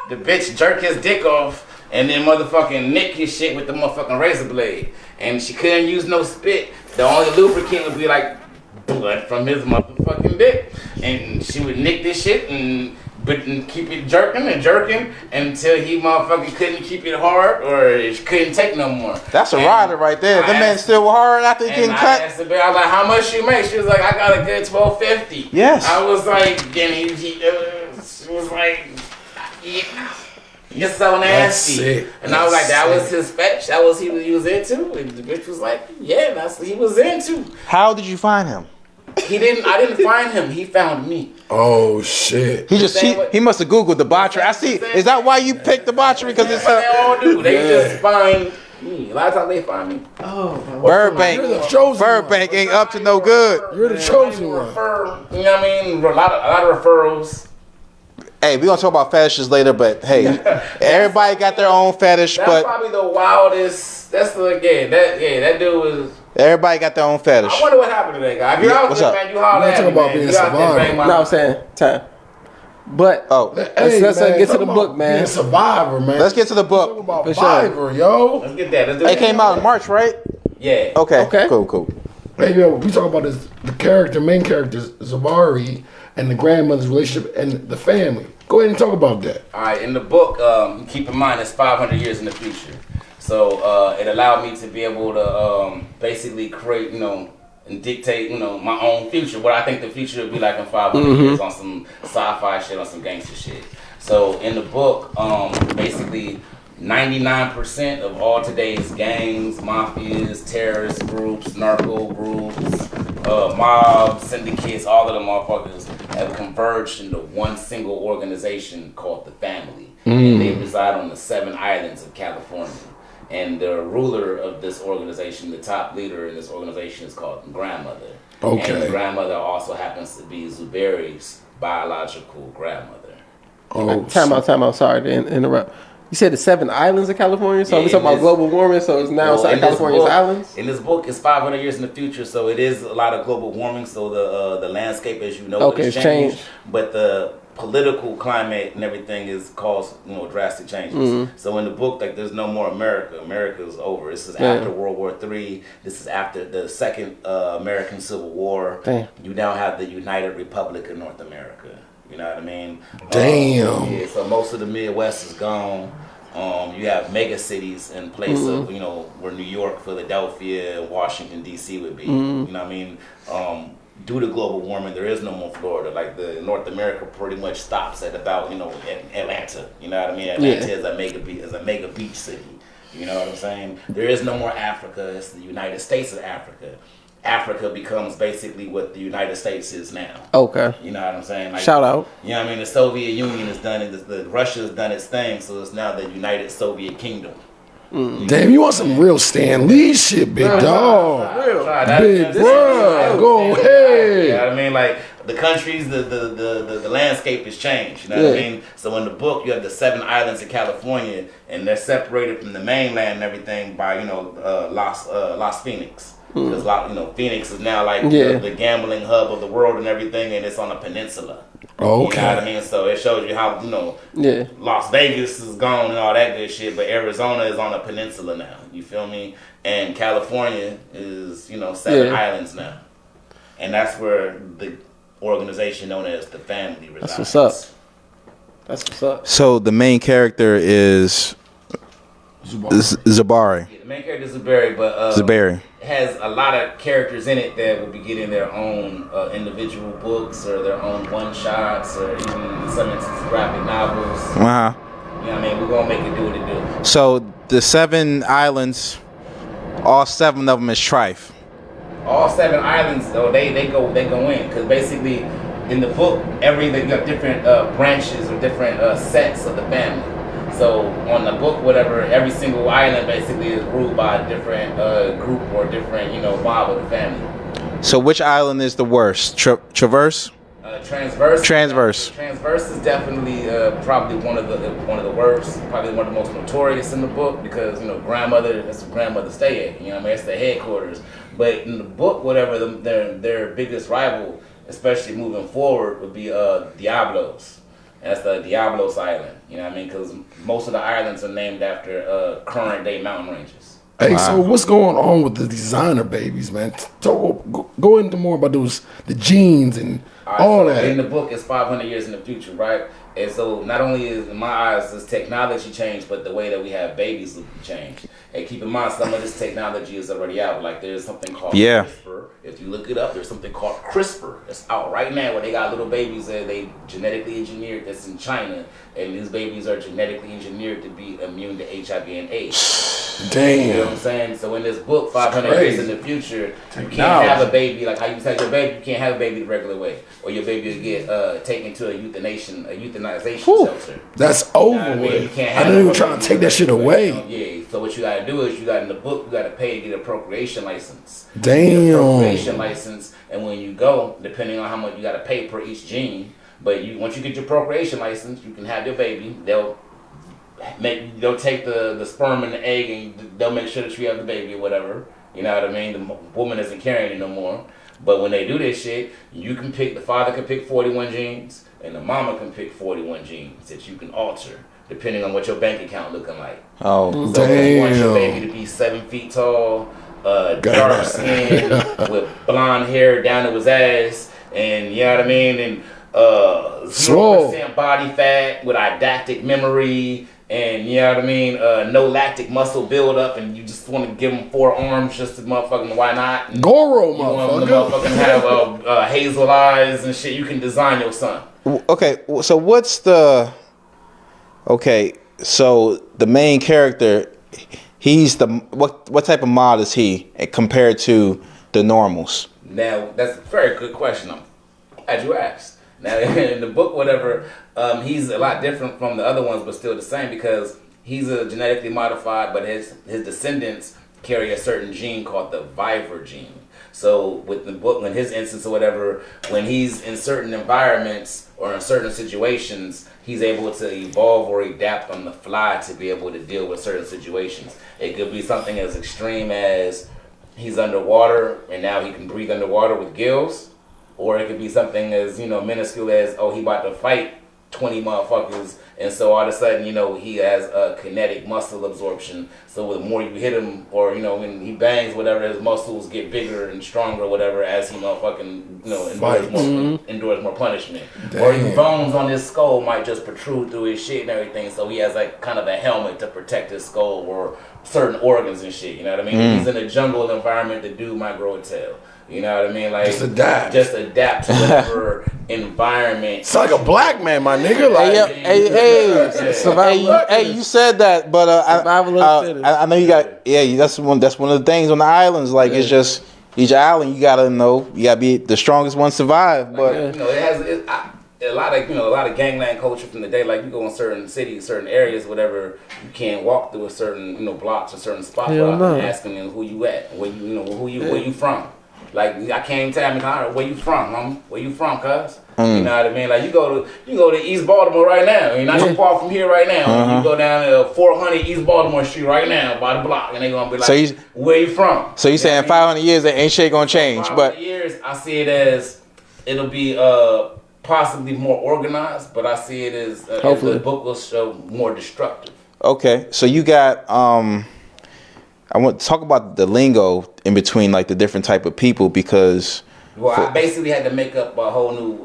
The bitch jerk his dick off and then motherfucking nick his shit with the motherfucking razor blade. And she couldn't use no spit. The only lubricant would be like blood from his motherfucking dick. And she would nick this shit and keep it jerking until he motherfucking couldn't keep it hard or couldn't take no more. That's a rider right there. The man still hard after he getting cut. I asked the bitch, I was like, how much you make? She was like, I got a good $12.50. Yes. I was like, and she was like, yeah. You're so nasty. And I was like, that was his fetish. That was he was into. And the bitch was like, yeah, that's what he was into. How did you find him? I didn't find him. He found me. Oh shit. He must have Googled debauchery. I see. Is that why you picked debauchery? Because it's they all do. They just find me. A lot of times they find me. Oh, Burbank. You're the chosen Burbank ain't up to no good. You're the chosen one. You know what I mean? A lot of referrals. Hey, we gonna talk about fetishes later, but hey, everybody got their own fetish. That's But probably the wildest. That's that dude was. everybody got their own fetish. I wonder what happened to that guy. If you're out what's there, up? man, you holler Let's at talk me, about man. being You out there, survivor. bang my No, I'm saying time. But Hey, let's man, get to talk the about book, man. being a survivor, man. Let's get to the Talk book. about For sure. Vivor, yo. Let's get that. Let's do It that. came out in March, right? Yeah. Okay. Cool. Hey, yo, we talk about the main character, Zavari, and the grandmother's relationship and the family. Go ahead and talk about that. All right. In the book, keep in mind it's 500 years in the future, so it allowed me to be able to basically create, and dictate, my own future. What I think the future would be like in 500 years on some sci-fi shit, on some gangster shit. So in the book, basically 99% of all today's gangs, mafias, terrorist groups, narco groups, mob syndicates, all of them motherfuckers have converged into one single organization called the family. And they reside on the 7 islands of California. And the ruler of this organization, the top leader in this organization, is called Grandmother. Okay. And Grandmother also happens to be Zuberi's biological grandmother. Oh, time out. Sorry to interrupt. You said the 7 islands of California, so Yeah, we talking about global warming, so it's now inside California's islands? In this book, it's 500 years in the future, so it is a lot of global warming, so the landscape, as you know, has changed. But the political climate and everything is caused, drastic changes. So in the book, like, there's no more America. America is over. This is after World War III. This is after the second American Civil War. You now have the United Republic of North America. You know what I mean? Damn. Yeah, so most of the Midwest is gone. You have mega cities in place of, where New York, Philadelphia, Washington, D.C. would be. You know what I mean? Due to global warming, there is no more Florida. Like, the North America pretty much stops at about, Atlanta. You know what I mean? Atlanta is a mega beach city. You know what I'm saying? There is no more Africa. It's the United States of Africa. Africa becomes basically what the United States is now. Okay. You know what I'm saying? Like, shout out. You know what I mean? The Soviet Union has done it. Russia's done its thing, so it's now the United Soviet Kingdom. Damn, you want some real Stan Lee shit, big dog. Big bro, go ahead. You know what I mean? Like, the countries, the landscape has changed. You know what I mean? So in the book, you have the 7 islands of California, and they're separated from the mainland and everything by Las Phoenix. Because Phoenix is now like the gambling hub of the world and everything, and it's on a peninsula. Okay. You know what I mean? So it shows you how Las Vegas is gone and all that good shit, but Arizona is on a peninsula now. You feel me? And California is 7 islands now, and that's where the organization known as the family resides. That's what's up. So the main character is Zabari. Yeah, the main character is Zabari, but Zabari has a lot of characters in it that will be getting their own individual books or their own one-shots or even in some instances graphic novels. You know what I mean? We're going to make it do what it do. So the 7 islands, all 7 of them is Trife. All 7 islands, though, they go in. Because basically, in the book, you got different branches or different sets of the family. So on the book, every single island basically is ruled by a different group or different, mob of the family. So which island is the worst? Traverse? Transverse. Transverse is definitely probably one of the worst, probably one of the most notorious in the book because that's where grandmother stay at. You know what I mean? It's the headquarters. But in the book, their biggest rival, especially moving forward, would be Diablos. That's the Diablos Island. You know what I mean? Because most of the islands are named after current day mountain ranges. Hey, so what's going on with the designer babies, man? Go into more about the genes and all that. In the book, it's 500 years in the future, right? And so not only is, in my eyes, this technology changed, but the way that we have babies will change. And keep in mind, some of this technology is already out. Like, there's something called CRISPR. If you look it up, there's something called CRISPR. It's out right now where they got little babies that they genetically engineered that's in China. And these babies are genetically engineered to be immune to HIV and AIDS. Damn. You know what I'm saying? So in this book, 500 years in the future, you can't have a baby like how you take your baby. You can't have a baby the regular way, or your baby will get taken to a euthanization shelter. That's over with. I didn't even try to take that shit away. Yeah. So what you gotta do is in the book, you gotta pay to get a procreation license. Damn. Get a procreation license, and when you go, depending on how much you gotta pay per each gene, but once you get your procreation license, you can have your baby. They'll take the sperm and the egg and they'll make sure that you have the baby or whatever. You know what I mean? The woman isn't carrying it no more. But when they do this shit, the father can pick 41 genes and the mama can pick 41 genes that you can alter depending on what your bank account looking like. Oh, so if you want your baby to be 7 feet tall, dark skin with blonde hair down to his ass, and you know what I mean? And 0% body fat with eidetic memory, and you know what I mean, no lactic muscle buildup, and you just want to give them 4 arms just to motherfucking why not? And Goro, you want them to motherfucking have hazel eyes and shit. You can design your son. Okay, so so the main character, he's what type of mod is he compared to the normals? Now that's a very good question. As you asked. Now, in the book, he's a lot different from the other ones, but still the same because he's a genetically modified, but his descendants carry a certain gene called the VIVOR gene. So with the book, in his instance or whatever, when he's in certain environments or in certain situations, he's able to evolve or adapt on the fly to be able to deal with certain situations. It could be something as extreme as he's underwater and now he can breathe underwater with gills, or it could be something as, you know, minuscule as, oh, he about to fight 20 motherfuckers, and so all of a sudden, you know, he has a kinetic muscle absorption. So the more you hit him, or, you know, when he bangs, whatever, his muscles get bigger and stronger, whatever, as he motherfucking, you know, endures more punishment. Damn. Or his bones on his skull might just protrude through his shit and everything, so he has like kind of a helmet to protect his skull or certain organs and shit, you know what I mean? He's in a jungle environment, the dude might grow a tail. You know what I mean? Like just adapt to whatever environment. It's like a black man, my nigga. Like, hey, you said that, but I know you got. Yeah, that's one of the things on the islands. Like it's just each island, you gotta be the strongest one survive. But you know, it has a lot of gangland culture from the day. Like you go in certain cities, certain areas, whatever, you can't walk through a certain blocks or certain spots without asking them who you at, where you from. Like I can't even tell me where you from, homie. Where you from, cuz? You know what I mean? Like you go to East Baltimore right now. You're not too far from here right now. You go down 400 East Baltimore Street right now by the block, and they gonna be like, "Where you from?" So you saying 500 years that ain't shit gonna change? 500 years, I see it as it'll be possibly more organized, but I see it as the book will show more destructive. Okay, so you got I want to talk about the lingo in between, like the different type of people, because I basically had to make up a whole new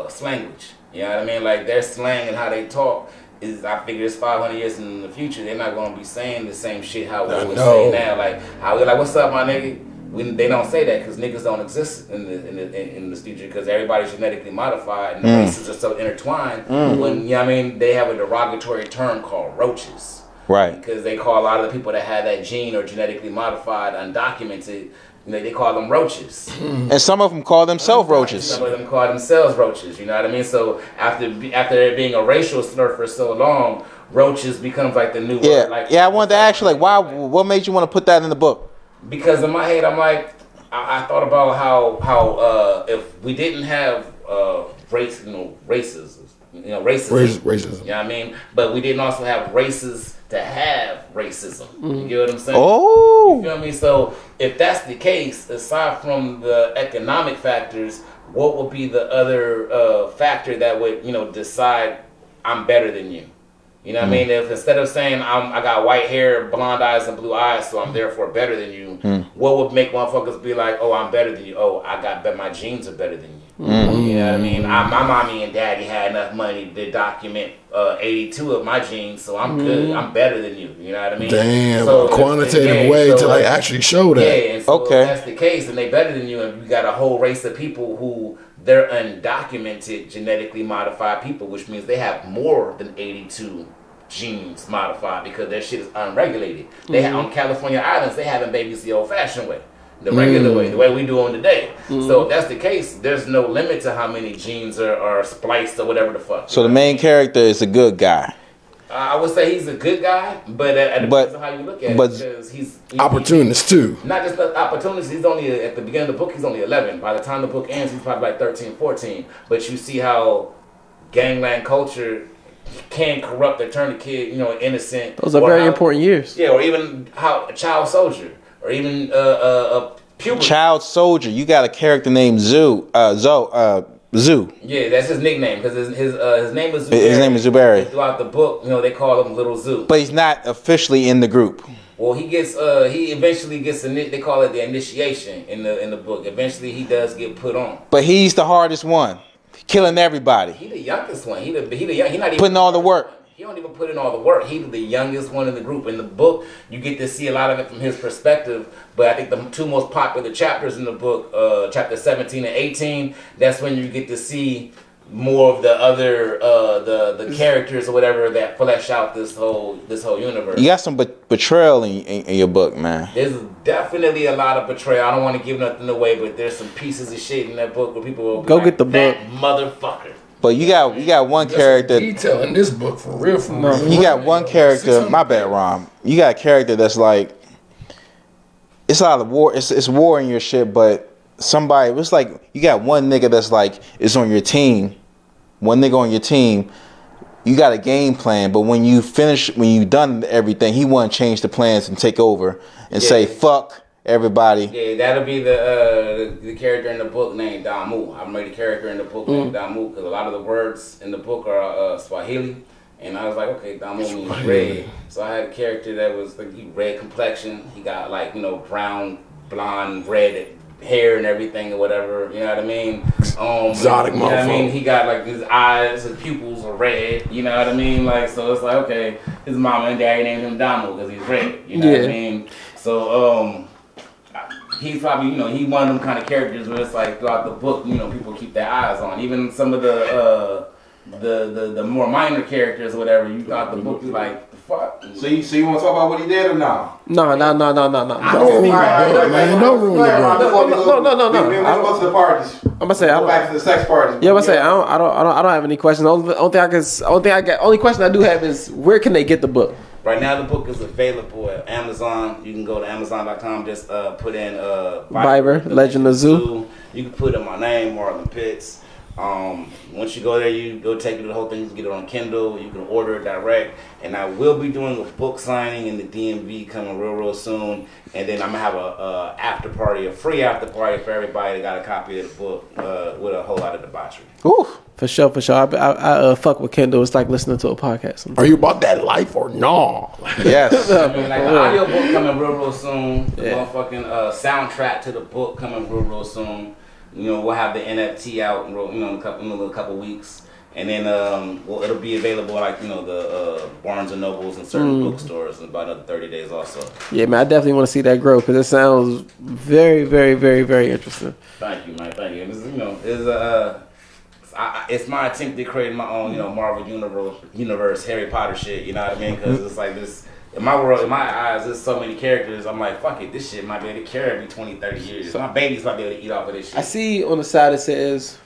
slanguage. You know what I mean? Like their slang and how they talk is, I figure it's 500 years in the future. They're not gonna be saying the same shit how we would say now. Like how we're like, "What's up, my nigga?" They don't say that because niggas don't exist in the future because everybody's genetically modified and the races are so intertwined. When you know what I mean, they have a derogatory term called roaches. Right. Because they call a lot of the people that have that gene or genetically modified, undocumented, they call them roaches. And some of them call themselves roaches. Some of them call themselves roaches, you know what I mean? So after it being a racial slur for so long, roaches becomes like the new word. Like, I wanted to ask you, like, what made you want to put that in the book? Because in my head, I'm like, I thought about how if we didn't have racism. You know what I mean? But we didn't also have races to have racism. You get what I'm saying? Oh. You feel me? So if that's the case, aside from the economic factors, what would be the other factor that would, decide I'm better than you? You know what I mean? If instead of saying I got white hair, blonde eyes, and blue eyes, so I'm therefore better than you, what would make motherfuckers be like, oh, I'm better than you? Oh, my genes are better than you. You know what I mean? My mommy and daddy had enough money to document 82 of my genes, so I'm good. I'm better than you. You know what I mean? Damn, so a quantitative way to like actually show that. Yeah, and so if that's the case, and they better than you, and you got a whole race of people who they're undocumented, genetically modified people, which means they have more than 82 genes modified because their shit is unregulated. They have, on California islands, they having babies the old-fashioned way. The regular way, the way we do them today. So if that's the case, there's no limit to how many genes are spliced or whatever the fuck. So the main character is a good guy. I would say he's a good guy, but it depends on how you look at it. Because he's opportunist too. Not just the opportunist. He's only at the beginning of the book. He's only 11. By the time the book ends, he's probably like 13, 14. But you see how gangland culture can corrupt or turn the kid, innocent. Those are very important years. Yeah, or even how a child soldier. Or even a puberty. Child soldier. You got a character named Zoo. Zoo. Yeah, that's his nickname because his name is Zubairi. His name is Zubairi. Throughout the book, they call him Little Zoo. But he's not officially in the group. Well, he eventually gets they call it the initiation in the book. Eventually, he does get put on. But he's the hardest one, killing everybody. He the youngest one. He not even putting all the work. He don't even put in all the work. He's the youngest one in the group. In the book, you get to see a lot of it from his perspective. But I think the two most popular chapters in the book, chapter 17 and 18, that's when you get to see more of the other the characters or whatever that flesh out this whole universe. You got some betrayal in your book, man. There's definitely a lot of betrayal. I don't want to give nothing away, but there's some pieces of shit in that book where people will be like, get the book, motherfucker. But you got one character. Detail in this book for real. You got one character. My bad, Rom. You got a character that's like it's a lot of war. It's war in your shit, but somebody, it's like you got one nigga that's like is on your team. One nigga on your team, you got a game plan, but when you done everything, he want to change the plans and take over and say fuck everybody. Yeah, that'll be the character in the book named Damu. I made a character in the book named Damu because a lot of the words in the book are Swahili, and I was like, okay, Damu means red. So I had a character that was like red complexion. He got like brown, blonde, red hair and everything or whatever, you know what I mean? Exotic motherfucker. You know what I mean? He got like his eyes, his pupils are red, you know what I mean? Like, so it's like, okay, his mama and daddy named him Donald because he's red, you know what I mean? So, he's probably, he one of them kind of characters where it's like throughout the book, people keep their eyes on. Even some of the more minor characters or whatever, you thought the book, you like, the fuck? So you want to talk about what he did or not? No. Don't ruin the book, man. Don't ruin the book. No. We go to the parties. I'm gonna say I Go don't. back to the sex parties. Yeah, I'm gonna say I don't have any questions. Only question I do have is where can they get the book? Right now, the book is available at Amazon. You can go to Amazon.com. Just put in VIVOR, Legend of Zoo. You can put in my name, M.Pitts. Once you go there, you go take it to the whole thing. You can get it on Kindle. You can order it direct. And I will be doing a book signing in the DMV coming real soon. And then I'm gonna have a free after party for everybody that got a copy of the book with a whole lot of debauchery. Ooh. For sure. I fuck with Kindle. It's like listening to a podcast sometimes. Are you about that life or no? Yes. I mean, like the audio book coming real soon. The motherfucking soundtrack to the book coming real soon. We'll have the NFT out in a couple weeks, and then it'll be available like the Barnes and Nobles and certain bookstores in about another 30 days also. Yeah, man, I definitely want to see that grow because it sounds very, very, very, very interesting. Thank you, man. Thank you. It's my attempt to create my own Marvel universe Harry Potter shit. You know what I mean? Because it's like this. In my world, in my eyes, there's so many characters. I'm like, fuck it, this shit might be able to carry me 20, 30 years. So my babies might be able to eat off of this shit. I see on the side it says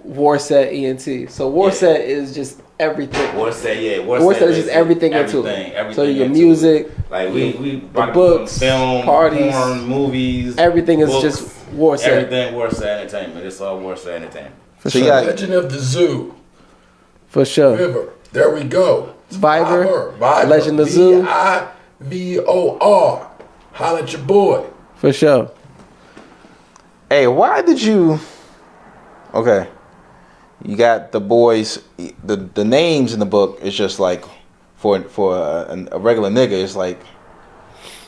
War Set ENT. So War Set is just everything. War Set, yeah. War Set is just everything into it. Everything so your music, like we the books, film, parties, porn, movies. Everything is books, just War Set. Everything War Set Entertainment. It's all War Set Entertainment. For sure. Legend of the Zoo. For sure. VIVOR. There we go. VIVOR. Legend of the Zoo. VIVOR. Holla at your boy. For sure. Hey, why did you? Okay, you got the boys. The names in the book is just like for a regular nigga. It's like,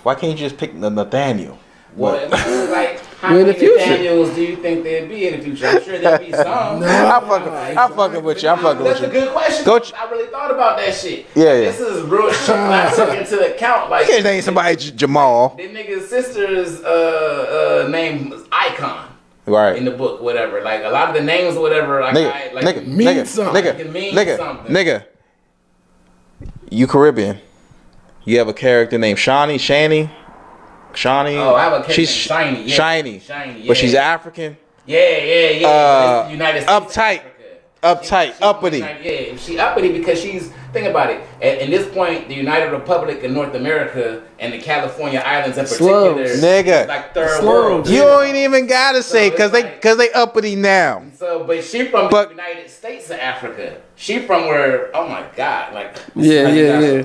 why can't you just pick Nathaniel? Well, like, how many Nathaniels do you think there'd be in the future? I'm sure there'd be some. I'm fucking with you. That's a good question. I really thought about that shit. Yeah. This is real shit I took into account. Like, you can't name somebody Jamal. The nigga's sister's name was Icon. Right. In the book, whatever. Like, a lot of the names or whatever, like, nigga. You Caribbean. You have a character named Shani. Oh, I have a character named Shiny. Yeah. Shiny. Yeah. But she's African. Yeah. United States. Uptight, uppity. Yeah, she uppity because think about it. At this point, the United Republic of North America and the California Islands in particular, nigga, like third world. You ain't even gotta say because they uppity now. So, but she from the United States of Africa. She from where? Oh my God! Like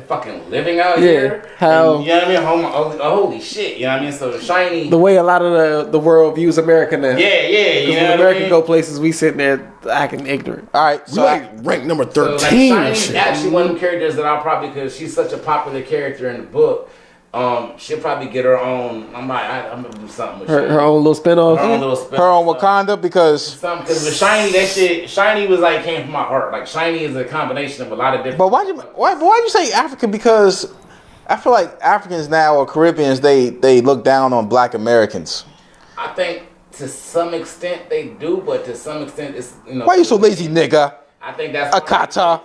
fucking living out here. How? And, you know what I mean? Holy shit! You know what I mean? So Shiny. The way a lot of the world views America now. Yeah. Because when America go places, we sitting there acting ignorant. All right, so rank number 13. So Shiny's actually one of the characters that I'll probably, because she's such a popular character in the book. She'll probably get her own. I'm gonna do something with her own little spinoff. Her own Wakanda because with Shiny, that shit. Shiny was like came from my heart. Like Shiny is a combination of a lot of different. But why'd you say African? Because I feel like Africans now or Caribbeans they look down on Black Americans. I think to some extent they do, but to some extent it's Why you so lazy, nigga? I think that's Akata.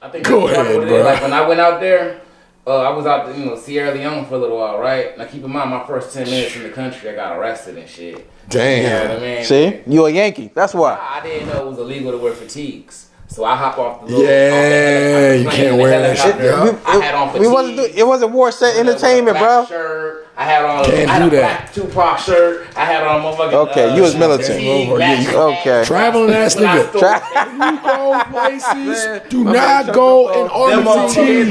I think go ahead, bro. Like when I went out there. I was out there, Sierra Leone for a little while, right? Now keep in mind, my first 10 minutes in the country, I got arrested and shit. Damn. You know what I mean? See? You a Yankee. That's why. I didn't know it was illegal to wear fatigues. So I hop off the you can't wear that shit, bro. I had on fatigues. It wasn't War Set Entertainment, bro. Shirt. I had on a black Tupac shirt. I had on a motherfucking. Okay, you was militant. Okay. Traveling ass nigga. You go places. Do not go in army fatigue.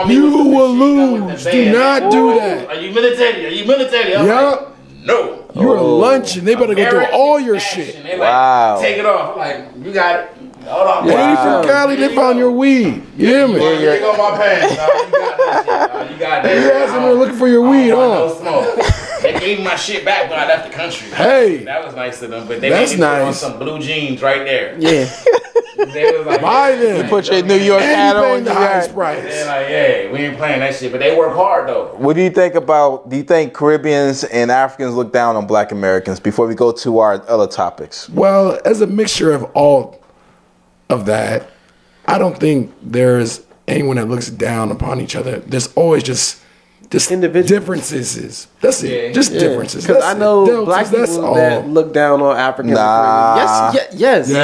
You will lose. Do not do that. Are you military? Are you military? Yup. No. You're lunching. They better go through all your shit. Wow. Take it off. Like, you got it. Hold on. Lady from Cali, they found your weed. You hear me? Yeah, you on my pants. You got that shit. You got that. You guys are looking for your weed, huh? No smoke. They gave me my shit back when I left the country. Hey. That was nice of them. But they made me put on some blue jeans right there. Yeah. They was like, buy them. You put your New York hat on. The highest price. They're like, yeah, we ain't playing that shit. But they work hard, though. What do you think about, do you think Caribbeans and Africans look down on black Americans before we go to our other topics? Well, as a mixture of all of that, I don't think there's anyone that looks down upon each other. There's always just differences. That's it. Just differences. Because I know black people that look down on Africans. Nah. Yes. No,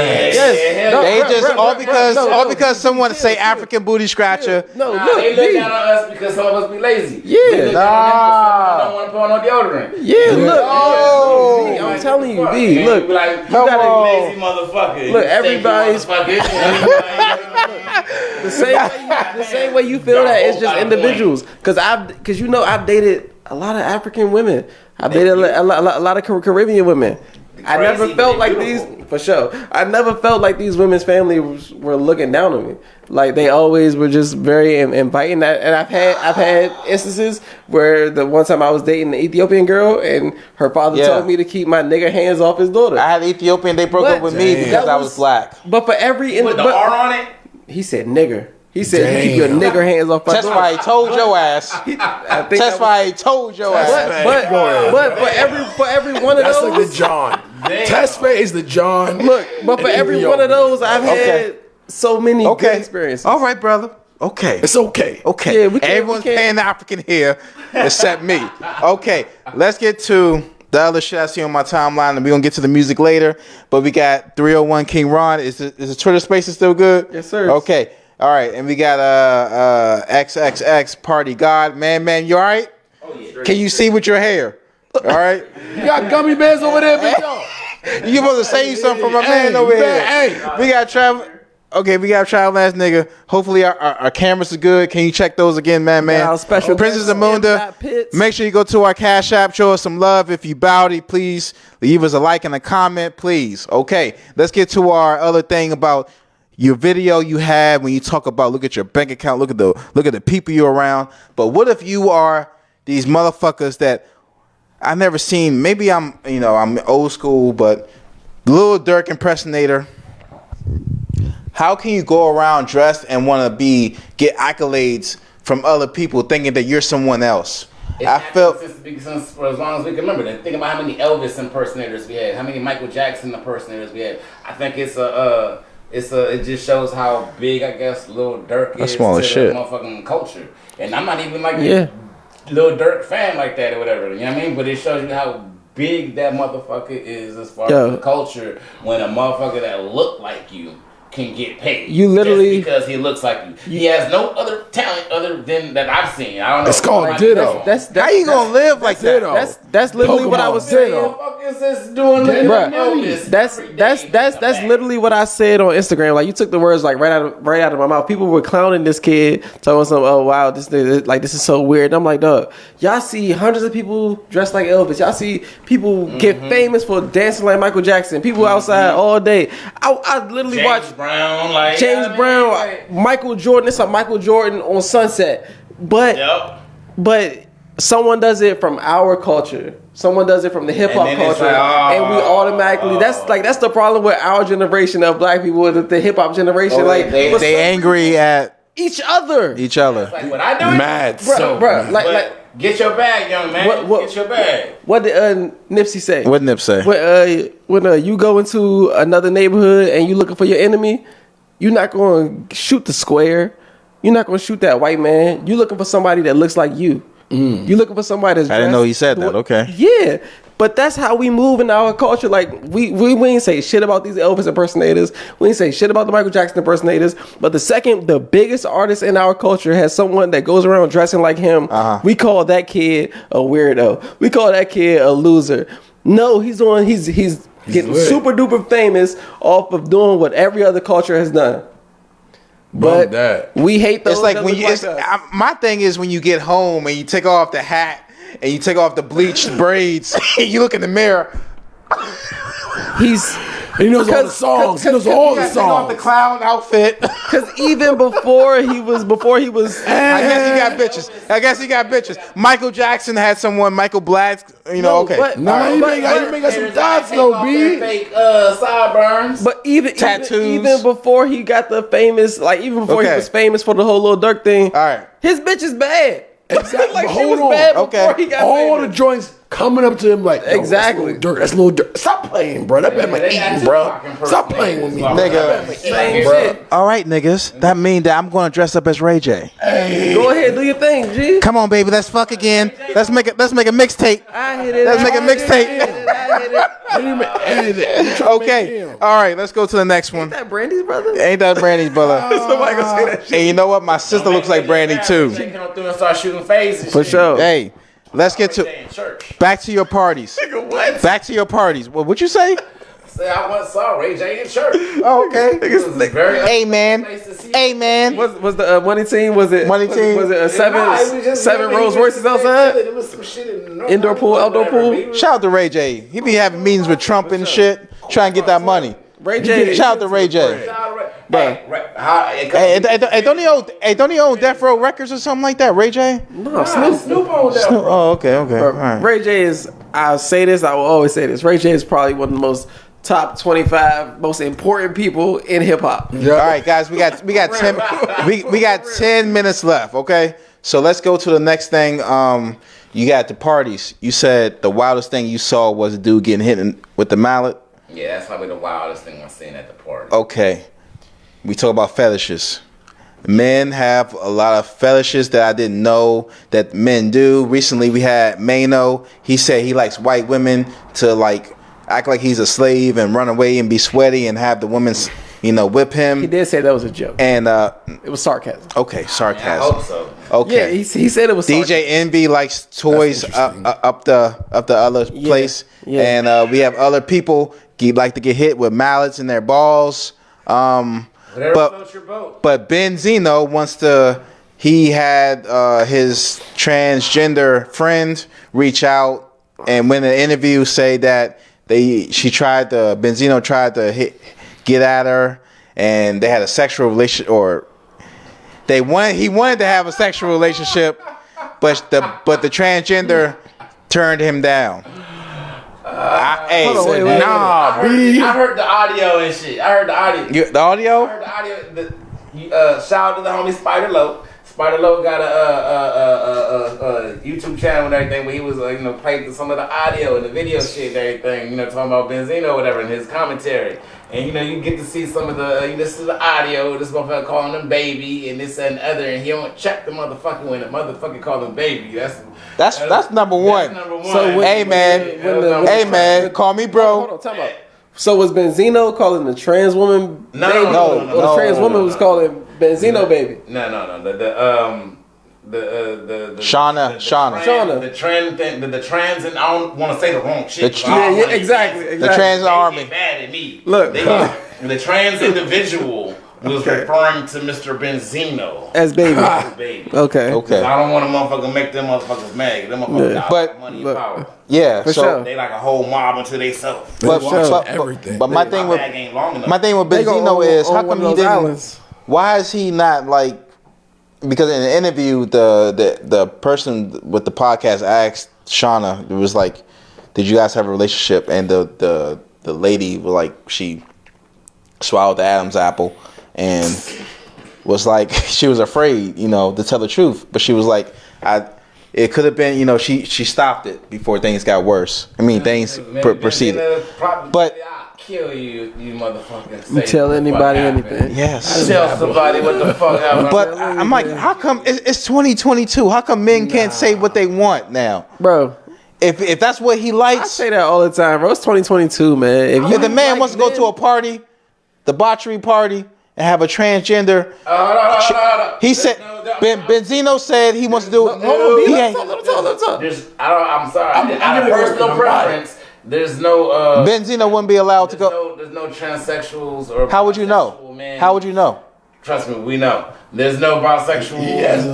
They just all because someone say African booty scratcher. No, they look down on us because some of us be lazy. Yeah. They look down on them because some of them don't want to put on no deodorant. Yeah, look. I'm telling you, B. Look, like, you gotta got a lazy motherfucker. Look, everybody's the same way you feel that it's just individuals. Because I've dated a lot of African women. I've dated a lot of Caribbean women. I never felt like these, for sure. I never felt like these women's families were looking down on me. Like they always were just very inviting. And I've had instances where the one time I was dating an Ethiopian girl and her father told me to keep my nigga hands off his daughter. I had Ethiopian. They broke up with me because I was black. But for every with the R on it, he said nigger. He said, "You keep your nigger hands off my daughter." That's why he told your ass. That's why he told your ass. But for every one of those, that's like the John. Test is the John. Look, but for every one of those, I've had so many good experiences. All right, brother. Okay. It's okay. Okay. Yeah, everyone's paying African here except me. Okay. Let's get to the other shit I see on my timeline, and we're going to get to the music later. But we got 301 King Ron. Is the Twitter Spaces still good? Yes, sir. Okay. All right. And we got XXX Party God. Man, you all right? Oh, yeah. Can you see with your hair? All right. You got gummy bears over there, big dog. You supposed to save something from my man over here. We got travel. Okay, we got travel ass nigga. Hopefully our cameras are good. Can you check those again, man? Our special Princess Amunda. Make sure you go to our Cash App. Show us some love. If you bowdy, please leave us a like and a comment, please. Okay, let's get to our other thing about your video you have when you talk about look at your bank account, look at the people you're around. But what if you are these motherfuckers that I never seen? Maybe I'm old school, but Lil Durk impersonator. How can you go around dressed and want to get accolades from other people thinking that you're someone else? I felt since for as long as we can remember. Think about how many Elvis impersonators we had, how many Michael Jackson impersonators we had. I think it just shows how big I guess Lil Durk is to the motherfucking culture. And I'm not even like a Lil Durk fan like that or whatever. You know what I mean? But it shows you how big that motherfucker is as far as the culture when a motherfucker that look like you can get paid. You literally just because he looks like you. He has no other talent other than that I've seen. I don't know. It's called ditto. That's how you gonna live like that? That's literally what I was saying. What the fuck is this doing? That's literally what I said on Instagram. Like you took the words like right out of my mouth. People were clowning this kid, telling some, oh wow, this is so weird. And I'm like, dog, y'all see hundreds of people dressed like Elvis. Y'all see people get famous for dancing like Michael Jackson. People outside all day. I literally watched James Brown, Michael Jordan. It's a Michael Jordan on Sunset, but someone does it from our culture. Someone does it from the hip hop culture, and we automatically. That's the problem with our generation of black people, the hip hop generation. They angry at each other. Like what I do, mad, bro. Like get your bag, young man. Get your bag. What did Nipsey say? What did Nip say? When you go into another neighborhood and you looking for your enemy, you're not going to shoot the square. You're not going to shoot that white man. You're looking for somebody that looks like you. You looking for somebody that's I didn't know he said that. Okay. Yeah. But that's how we move in our culture. Like we ain't say shit about these Elvis impersonators. We ain't say shit about the Michael Jackson impersonators. But the biggest artist in our culture has someone that goes around dressing like him. We call that kid a weirdo. We call that kid a loser. No, he's getting super duper famous off of doing what every other culture has done. But we hate those. It's like when you. My thing is when you get home and you take off the hat and you take off the bleached braids and you look in the mirror. He knows all the songs. He knows all the songs. Take off the clown outfit. Because even before he was. I guess he got bitches. Michael Jackson had someone. Michael Black. You know. Okay. He got some dots though, B. Fake sideburns. But even tattoos. Even before he got the famous, like even before he was famous for the whole Lil Durk thing. All right. His bitch is bad. Exactly. Like Hold she was on. bad before he got all famous. the joints coming up to him like, exactly. That's Lil Durk. Stop playing, bro. That man eating, bro. Stop playing with me, nigga. Same shit. All right, niggas. That mean that I'm going to dress up as Ray J. Hey. Go ahead, do your thing, G. Come on, baby. Let's fuck again. Let's make a mixtape. I hit it. Let's make a mixtape. Okay. All right. Let's go to the next one. Ain't that Brandy's brother? Ain't that Brandy's brother? Somebody gonna say that shit. And you know what? My sister looks like Brandy too. She come through and start shooting phases. For sure. Hey, let's get to back to your parties. What? Back to your parties. What'd you say? Say I once saw Ray J in church. Oh, okay. Hey man. Hey man. Was the money team? Was it money team? Was it a seven Rolls Royces outside? There was some shit in the Indoor pool, outdoor pool. Shout out to Ray J. He be having meetings with Trump and shit, trying to get that money. Ray J. Shout out to Ray J. Hey, don't he own Death Row Records or something like that? Ray J? No, Snoop on that. Oh, okay. All right. Ray J is. I'll say this. I will always say this. Ray J is probably one of the most top 25 most important people in hip hop. Yeah. All right, guys, we got 10 minutes left. Okay, so let's go to the next thing. You got the parties. You said the wildest thing you saw was a dude getting hit with the mallet. Yeah, that's probably the wildest thing I've seen at the party. Okay, we talk about fetishes. Men have a lot of fetishes that I didn't know that men do. Recently, we had Mano. He said he likes white women to like act like he's a slave and run away and be sweaty and have the women, whip him. He did say that was a joke. And it was sarcasm. Okay, sarcasm. I hope so. Okay. Yeah, he said it was sarcasm. DJ Envy likes toys up the other place. Yeah. And we have other people like to get hit with mallets in their balls. But Benzino wants to. He had his transgender friend reach out and when the interview say that Benzino tried to get at her and they had a sexual relationship he wanted to have a sexual relationship, but the transgender turned him down. I heard the audio and shit. I heard the audio. The audio? I heard the audio. Shout out to the homie Spider Low. Spider Low got a YouTube channel and everything where he was playing some of the audio and the video shit and everything, talking about Benzino or whatever in his commentary. And you get to see some of the you listen to the audio, this motherfucker calling him baby and this and the other, and he don't check the motherfucker when the motherfucker call him baby. That's number one. That's number one. So hey man, call me bro. Hold on, time out. So was Benzino calling the trans woman baby? No. The trans woman was calling Benzino baby. No. The Shauna. The trans thing, the trans, and I don't want to say the wrong shit. Exactly. The trans army. Get mad at me. Look, the trans individual was referring to Mr. Benzino as baby. Okay. I don't want a motherfucker make them motherfuckers mad. Them motherfuckers got money and power. Yeah, for sure. They like a whole mob unto they self. But my thing with Benzino is how come he didn't? Why is he not like? Because in the interview, the person with the podcast asked Shauna, it was like, "Did you guys have a relationship?" And the lady was like, she swallowed the Adam's apple and was like, she was afraid, to tell the truth, but she was like, it could have been, she stopped it before things got worse. I mean, things proceeded, but. Kill you motherfuckers. You tell anybody anything. Yes. Tell somebody what the fuck happened. But I'm like, how come it's 2022? How come men can't say what they want now? Bro, if that's what he I likes, say that all the time, bro. It's 2022, man. if the man wants to go to a party, debauchery party, and have a transgender, he said Benzino said he wants to do. Hold on, let's talk. I'm sorry. Out of personal preference, there's no. Benzino wouldn't be allowed to go. There's no transsexuals or. How would you know? Men. How would you know? Trust me, we know. There's no bisexual his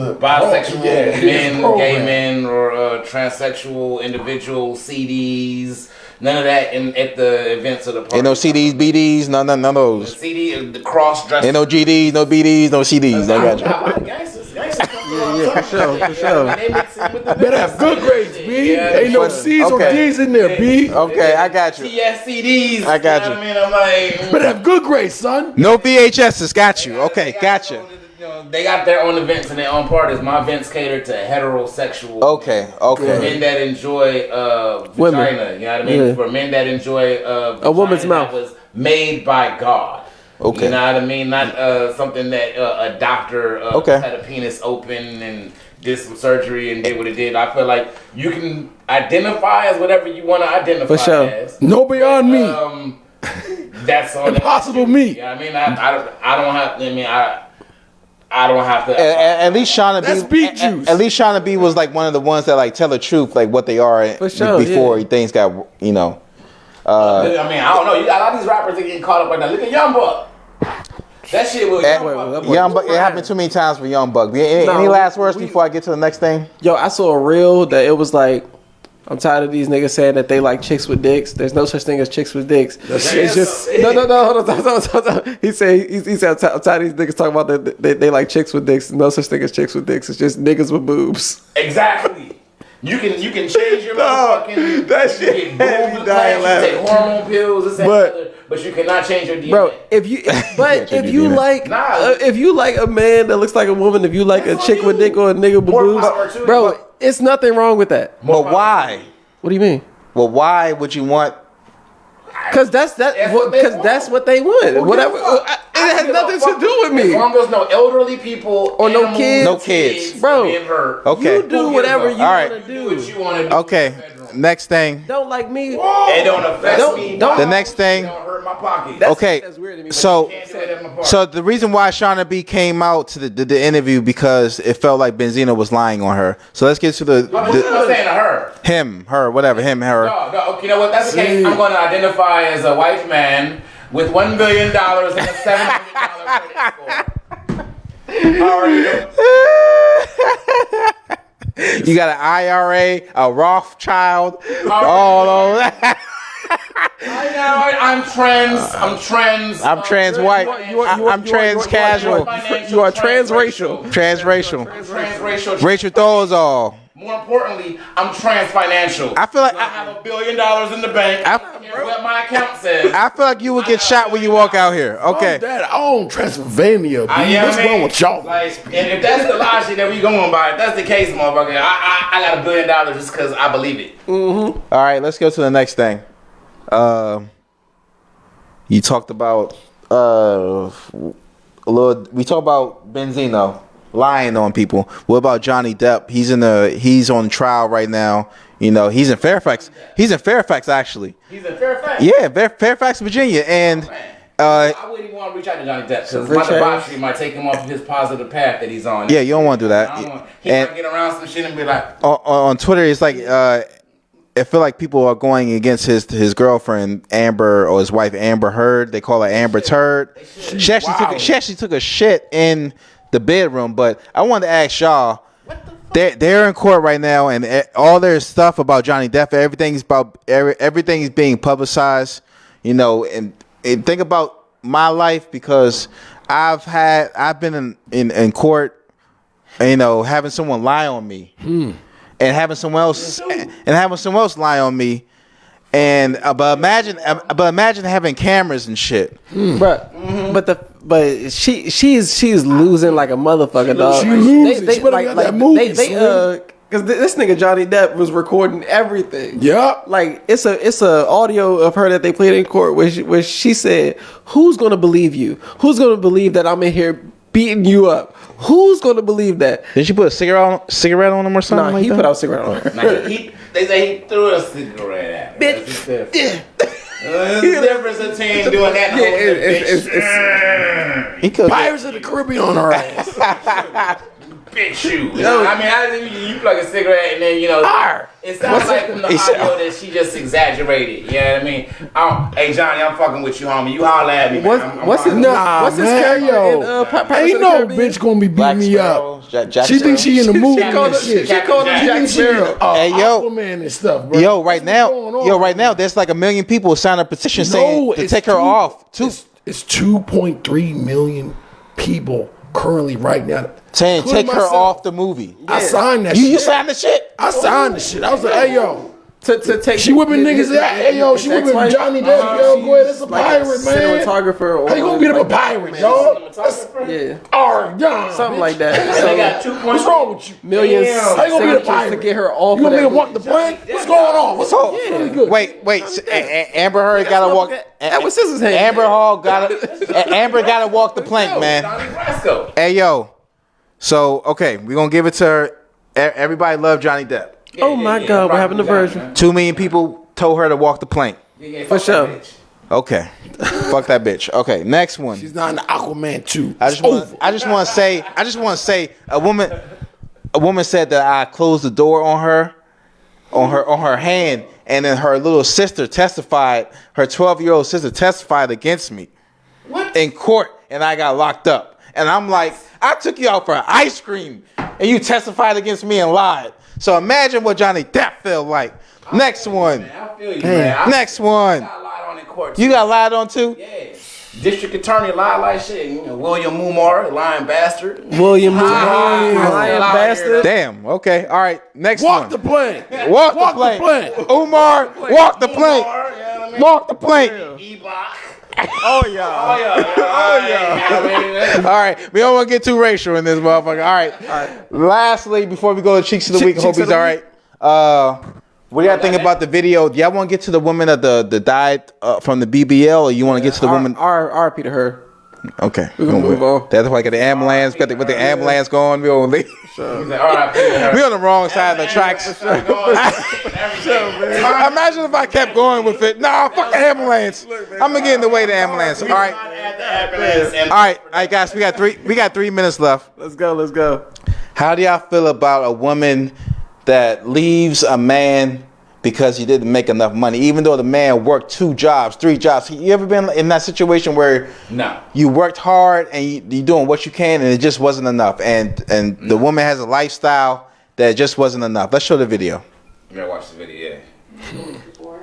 men, program. gay men, or transsexual individual CDs. None of that at the events of the party. Ain't no CDs, BDs, none of those. The CD, the cross dressing. Ain't no GDs, no BDs, no CDs. I got you. Gangsters. Yeah, for sure. Better have good grades, B. Ain't no C's or D's in there, B. Okay, I got you. TSCDs. I got you. I mean, I'm like. Better have good grades, son. No VHSs, got you. Okay, gotcha. They got their own events and their own parties. My events cater to heterosexual. Okay. Men that enjoy Women. vagina. You know what I mean? Yeah. For men that enjoy A woman's vagina mouth. that was made by God. Okay. You know what I mean? Not something that a doctor had a penis open and did some surgery and did what it did. I feel like you can identify as whatever you want to identify For sure. as. No beyond me. That's all. Impossible me. You know what I mean? I don't have. I mean, I don't have to. At least Shauna That's B. beet juice. At least Shauna B. was like one of the ones that like tell the truth, like what they are For sure, before things got, you know. I mean, I don't know. You got a lot of these rappers that get caught up like that. Look at Young Buck. That shit was Young Buck. It happened too many times for Young Buck. Any last words before I get to the next thing? Yo, I saw a reel that it was like, I'm tired of these niggas saying that they like chicks with dicks. There's no such thing as chicks with dicks. It's just no. Hold on. He said I'm tired of these niggas talking about that they like chicks with dicks. No such thing as chicks with dicks. It's just niggas with boobs. Exactly. You can change your motherfucking that shit you get had boob me dying implants, you take hormone pills, this and But- other, but you cannot change your DNA. Bro, if you like a man that looks like a woman, if you like a chick with dick or a nigga with More power boobs, to you. bro, it's nothing wrong with that. But why? What do you mean? Well, why would you want? Because that's what they want. Whatever. It has nothing to do with As me. long as no elderly people Or no animals, kids. No kids. Bro, being hurt. Okay. You do whatever you All right. want to Do what do. you want to do. Okay. In the bedroom. Next thing. Don't like me. It don't affect me. The next thing. It don't hurt my pocket. Okay. That's weird to me. So. Can't do it at my party. So the reason why Shauna B came out to the interview because it felt like Benzino was lying on her. So let's get to I'm not saying to her. him, her, whatever, him, her. No, okay, you know what? That's the case. I'm going to identify as a white man with $1 billion and a $7 million credit score. How are you? You got an IRA, a Rothschild, all over that. I'm trans. I'm trans white. I'm trans casual. You are transracial. Transracial. Transracial. Rachel Dolezal. More importantly, I'm trans financial. I feel like I have $1 billion in the bank. Here's what my account says. I feel like you would get shot when you walk out here. Okay. Dad, I own Transylvania, B. What's wrong with y'all? Like, and if that's the logic that we going by, if that's the case, motherfucker, I got $1 billion just because I believe it. All right, let's go to the next thing. You talked about we talked about Benzino lying on people. What about Johnny Depp? He's on trial right now. You know, he's in Fairfax. He's in Fairfax actually. He's in Fairfax. Yeah, Fairfax, Virginia. And I wouldn't even want to reach out to Johnny Depp because my debauchery might take him off of his positive path that he's on. yeah, you don't want to do that. He might get around some shit and be like, On Twitter, it's like I feel like people are going against his girlfriend Amber or his wife Amber Heard. They call her Amber Turd. She actually took a shit in the bedroom. But I wanted to ask y'all. They're in court right now, and all their stuff about Johnny Depp, everything is being publicized. You know, and think about my life because I've been in court, you know, having someone lie on me. And having someone else lie on me, and but imagine having cameras and shit, But she's losing like a motherfucker, dog. She losing. She better get that movie, because this nigga Johnny Depp was recording everything. Yeah. Like it's a audio of her that they played in court where she said, "Who's gonna believe you? Who's gonna believe that I'm in here beating you up? Who's gonna believe that? Did she put a cigarette on him or something? Nah, like he that? put out a cigarette on her. They say he threw a cigarette at her. Bitch. There's a difference between doing that and holding a bitch. He could. Pirates of the Caribbean on her ass. Bitch shoe. I mean, you plug a cigarette and then, it sounds like from the audio that she just exaggerated. You know what I mean? Hey, Johnny, I'm fucking with you, homie. You holler at me. What's his character in Pirates Ain't of the no Caribbean? bitch gonna be beating me up. Jack She thinks she in the movie. She called him Jack Sparrow. Hey, yo. Aquaman and stuff, bro. Yo, right now, there's like 1 million people sign a petition saying to take her off. It's 2.3 million people currently right now Saying take her myself. off the movie. I signed that shit. You signed the shit? I signed the shit. I was like, hey, yo. To take She whipping niggas out. Hey, yo, she whipping Johnny Depp. Yo, go ahead. That's a pirate, man. Cinematographer. How you gonna beat up a pirate, dog? Yeah. John. Something like that. They got 2 What's wrong with you? Millions How you gonna be a signatures pirate? to get her off You of want me that to walk the plank? What's going on? What's up? Really good. Wait. Amber Heard gotta walk. Edward Scissorhands. Amber gotta walk the plank, man. Hey, yo. So, okay, we're gonna give it to her. Everybody love Johnny Depp. Oh my God, we're having a version. 2 million people told her to walk the plank. For sure. Okay. Fuck that bitch. Okay, next one. She's not in the Aquaman 2. I just want to say a woman said that I closed the door on her hand, and then her little sister testified, her 12-year-old sister testified against me. What? In court, and I got locked up. And I'm like, I took you out for ice cream, and you testified against me and lied. So imagine what Johnny Depp felt like. Next one. I feel you, man. Next one. I lied on in court. You got lied on too? Yeah. District attorney lied like shit. William Moomar, lying bastard. William Moomar, lying bastard. Damn. Okay. All right. Next Walk one. the plank. Walk the plank. Umar, walk the plank. Walk the plank. Oh yeah. All right, we don't want to get too racial in this motherfucker. All right. Lastly, before we go to Cheeks of the Week, I hope he's all right. What do y'all think about the video? Do y'all want to get to the woman that the died from the BBL, or you want to get to the woman? RP to her. Okay, we're gonna move on. That's why I got the ambulance. Got the ambulance going. We on leave. We on the wrong side of the tracks. Imagine if I kept going with it. Nah, fuck the ambulance. I'm gonna get in the way of the ambulance. All right. All right, guys. We got 3 minutes left. Let's go. How do y'all feel about a woman that leaves a man because he didn't make enough money, even though the man worked 2 jobs, 3 jobs? You ever been in that situation where you worked hard and you doing what you can and it just wasn't enough, and the woman has a lifestyle that just wasn't enough? Let's show the video. You gotta watch the video, Before,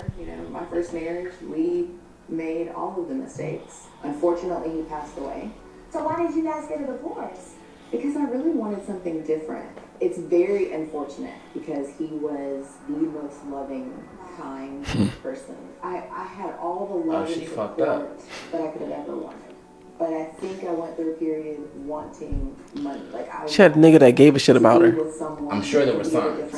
my first marriage, we made all of the mistakes. Unfortunately, he passed away. So why did you guys get a divorce? Because I really wanted something different. It's very unfortunate because he was the most loving, kind person. I had all the love and support that I could have ever wanted. But I think I went through a period wanting money. She had a nigga that gave a shit about her. I'm sure there were signs.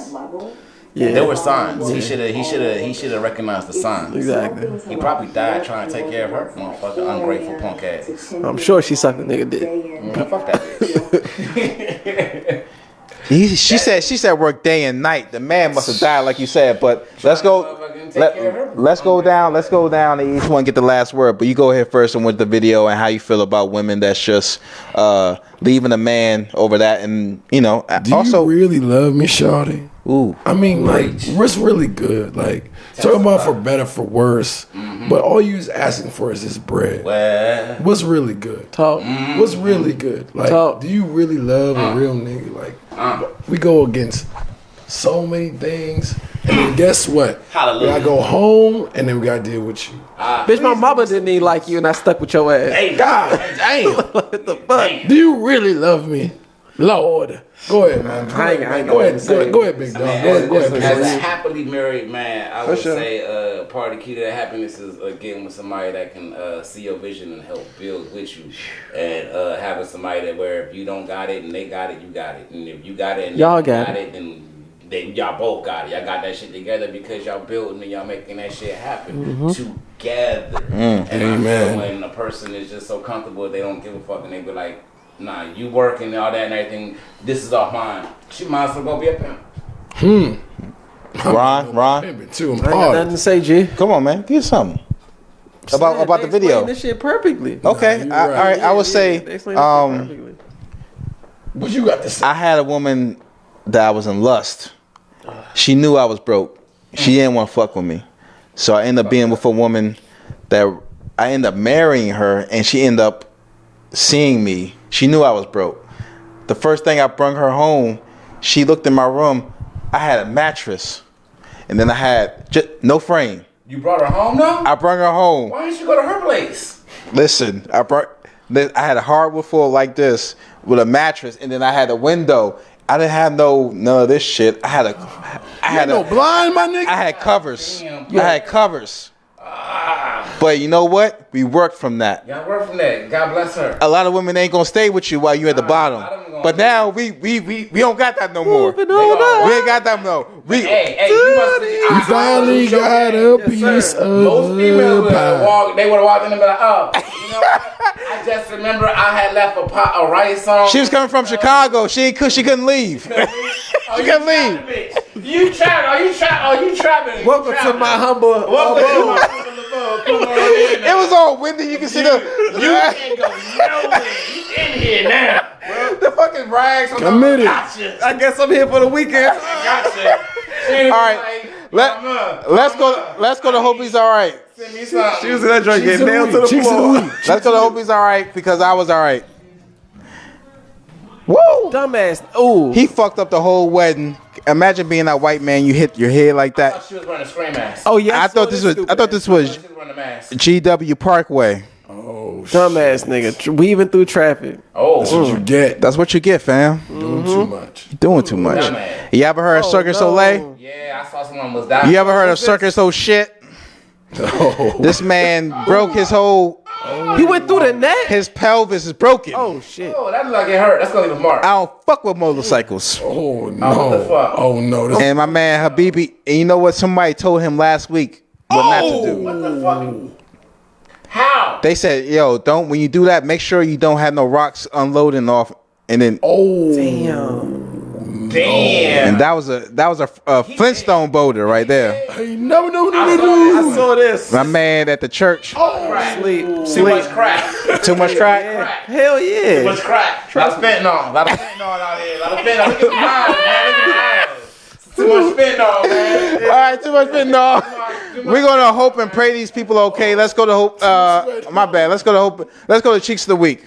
Yeah, there were signs. He should have recognized the signs. Exactly. He probably died trying to take care of her, motherfucker, ungrateful punk ass. I'm sure she sucked the nigga dick. Fuck that bitch. She said work day and night. The man must have died, like you said. But let's go down, and each one get the last word. But you go ahead first and with the video and how you feel about women that's just leaving a man over that, and Do you really love me, shawty? Ooh. I mean, what's really good? Talking about for better, for worse. But all you is asking for is this bread. What's really good? Talk. What's really good? Talk. Do you really love a real nigga? We go against so many things, and then guess what? Hallelujah. We gotta go home, and then we gotta deal with you. Bitch, my mama didn't even like you, and I stuck with your ass. Hey, God damn! What the fuck? Do you really love me, Lord? Go ahead, man. Go ahead, big dog. Go ahead. As a happily married man, I would say part of the key to that happiness is getting with somebody that can see your vision and help build with you, and having somebody that where if you don't got it and they got it, you got it, and if you got it and y'all got it, then y'all both got it. Y'all got that shit together because y'all building and y'all making that shit happen together. And Amen. when a person is just so comfortable, they don't give a fuck and they be like, nah, you working and all that and everything. This is off mine. She might as well go be a pimp. Ron. Pimping too. I ain't got nothing to say, G. Come on, man. Get something. About the video. This shit perfectly. Okay. Nah, All right. I would say, They explained this shit perfectly. What you got to say? I had a woman that I was in lust. She knew I was broke. She didn't want to fuck with me. So I ended up being with a woman that I ended up marrying her, and she ended up seeing me. She knew I was broke. The first thing I brought her home, she looked in my room. I had a mattress, and then I had just no frame. You brought her home now? I brought her home. Why didn't you go to her place? Listen, I had a hardwood floor like this with a mattress, and then I had a window. I didn't have none of this shit. I had no blind, my nigga. I had covers. Damn. I had covers. But you know what? We worked from that. Y'all work from that. God bless her. A lot of women ain't gonna stay with you while you at the bottom. But now we don't got that no more. We ain't got that no. Hey, you must You finally got a piece of most females would have pie. walked. They would have walked in and be like, "Oh, you know what? I just remember I had left a pot of rice on." She was coming from Chicago. She couldn't leave. She couldn't leave. You trapping? Welcome to my humble. It was all windy. You can see the. You can't go nowhere. You in here now. The fucking rags. Committed. Gotcha. I guess I'm here for the weekend. Gotcha. All right. Let's go to Hope He's All Right. Send me something. She was in that joint Cheeks getting nailed of to the the week. floor. Let's go to Hope He's All Right because I was all right. Woo! Dumbass. Ooh. He fucked up the whole wedding. Imagine being that white man. You hit your head like I that. thought she was running a scream mask. Oh yeah. I thought this was She was running a mask. GW Parkway. Oh, shit. Dumbass nigga. Weaving through traffic. Oh, That's what you get. That's what you get, fam. Doing too much. Doing too much. Dumbass. You ever heard of Circus Soleil? Yeah, I saw someone was dying. You ever heard of Circus O'Shit? Oh. This man broke his whole. He went through the neck. His pelvis is broken. Oh shit. Oh, that look like it hurt. That's gonna leave a mark. I don't fuck with motorcycles. Oh, what the no. fuck? Oh, no. This And my man Habibi, and you know what? Somebody told him last week what not to do. What the fuck? How? They said, "Yo, don't when you do that, make sure you don't have no rocks unloading off." And then, Damn. and that was a Flintstone boulder right there. Hey, no. I saw this. My man at the church. Sleep. Too much crack. Too much crack. Hell Too yeah. much crack. Lot of fentanyl. Lot of fentanyl out here. Lot of fentanyl. Look at the eyes, man. Look at the eyes. Too much fentanyl, man. All right, too much fentanyl. We're gonna hope and pray these people okay. Let's go to Hope. My bad. Let's go to Hope. Let's go to Cheeks of the Week.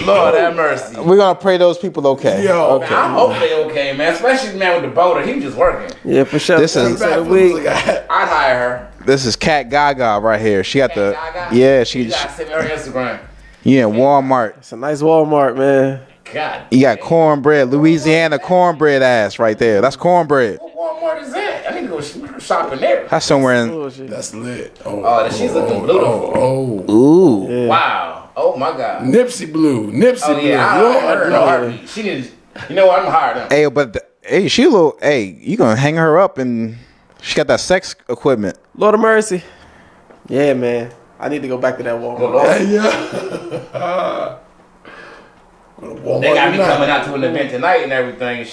Lord have mercy. We're gonna pray those people okay. Yo. Man, I hope they okay, man. Especially the man with the boulder. He was just working. Yeah, for sure. This is- Of the week. I'd hire her. This is Cat Gaga right here. She got the Gaga? yeah. You She gotta send me her Instagram. yeah. Walmart. It's a nice Walmart, man. God. You got cornbread, Louisiana cornbread ass right there. That's cornbread. What Walmart is that? I need to go shopping there. That's somewhere in. Bullshit. That's lit. Oh, she's looking beautiful. Ooh. Yeah. Wow. Oh my God. Nipsey Blue. Nipsey Oh Blue. yeah, I heard her in a Lord, heartbeat. She didn't. You know what? I'm hired them. Hey, but hey, she a little. Hey, you gonna hang her up and she got that sex equipment. Lord of mercy. Yeah, man. I need to go back to that Walmart. Yeah. They got me coming out to an event tonight and everything,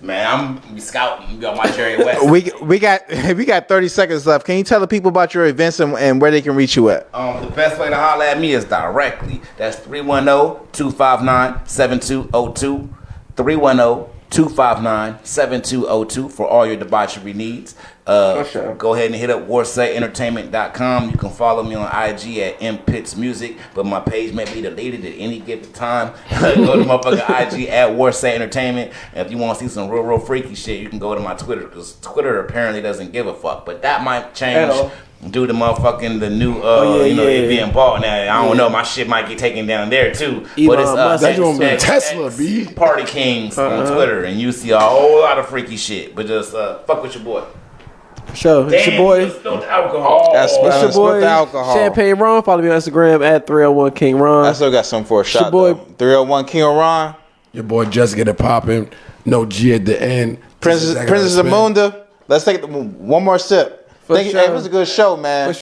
I'm scouting. Be on my Jerry West. We got 30 seconds left. Can you tell the people about your events and where they can reach you at? The best way to holler at me is directly. That's 310-259-7202. 310-259-7202 for all your debauchery needs. sure. Go ahead and hit up warsiteentertainment.com. You can follow me on IG at M.Pitts Music, but my page may be deleted at any given time. Go to motherfucking IG at Warsite Entertainment. And if you want to see some real freaky shit, you can go to my Twitter, because Twitter apparently doesn't give a fuck. But that might change due to motherfucking the new, it being bought now. I don't know. My shit might get taken down there too. But it's That's gonna be Tesla, B. Party Kings on Twitter, and you see a whole lot of freaky shit. But just fuck with your boy. For sure. It's your boy. Spilled alcohol. That's It's your boy. the alcohol. Champagne Ron. Follow me on Instagram at 301 King Ron. I still got something for a shot. boy. Though. 301 King Ron. Your boy just get it popping. No G at the end. Princess Amunda. Let's take one more sip. Thank you. Hey, it was a good show, man.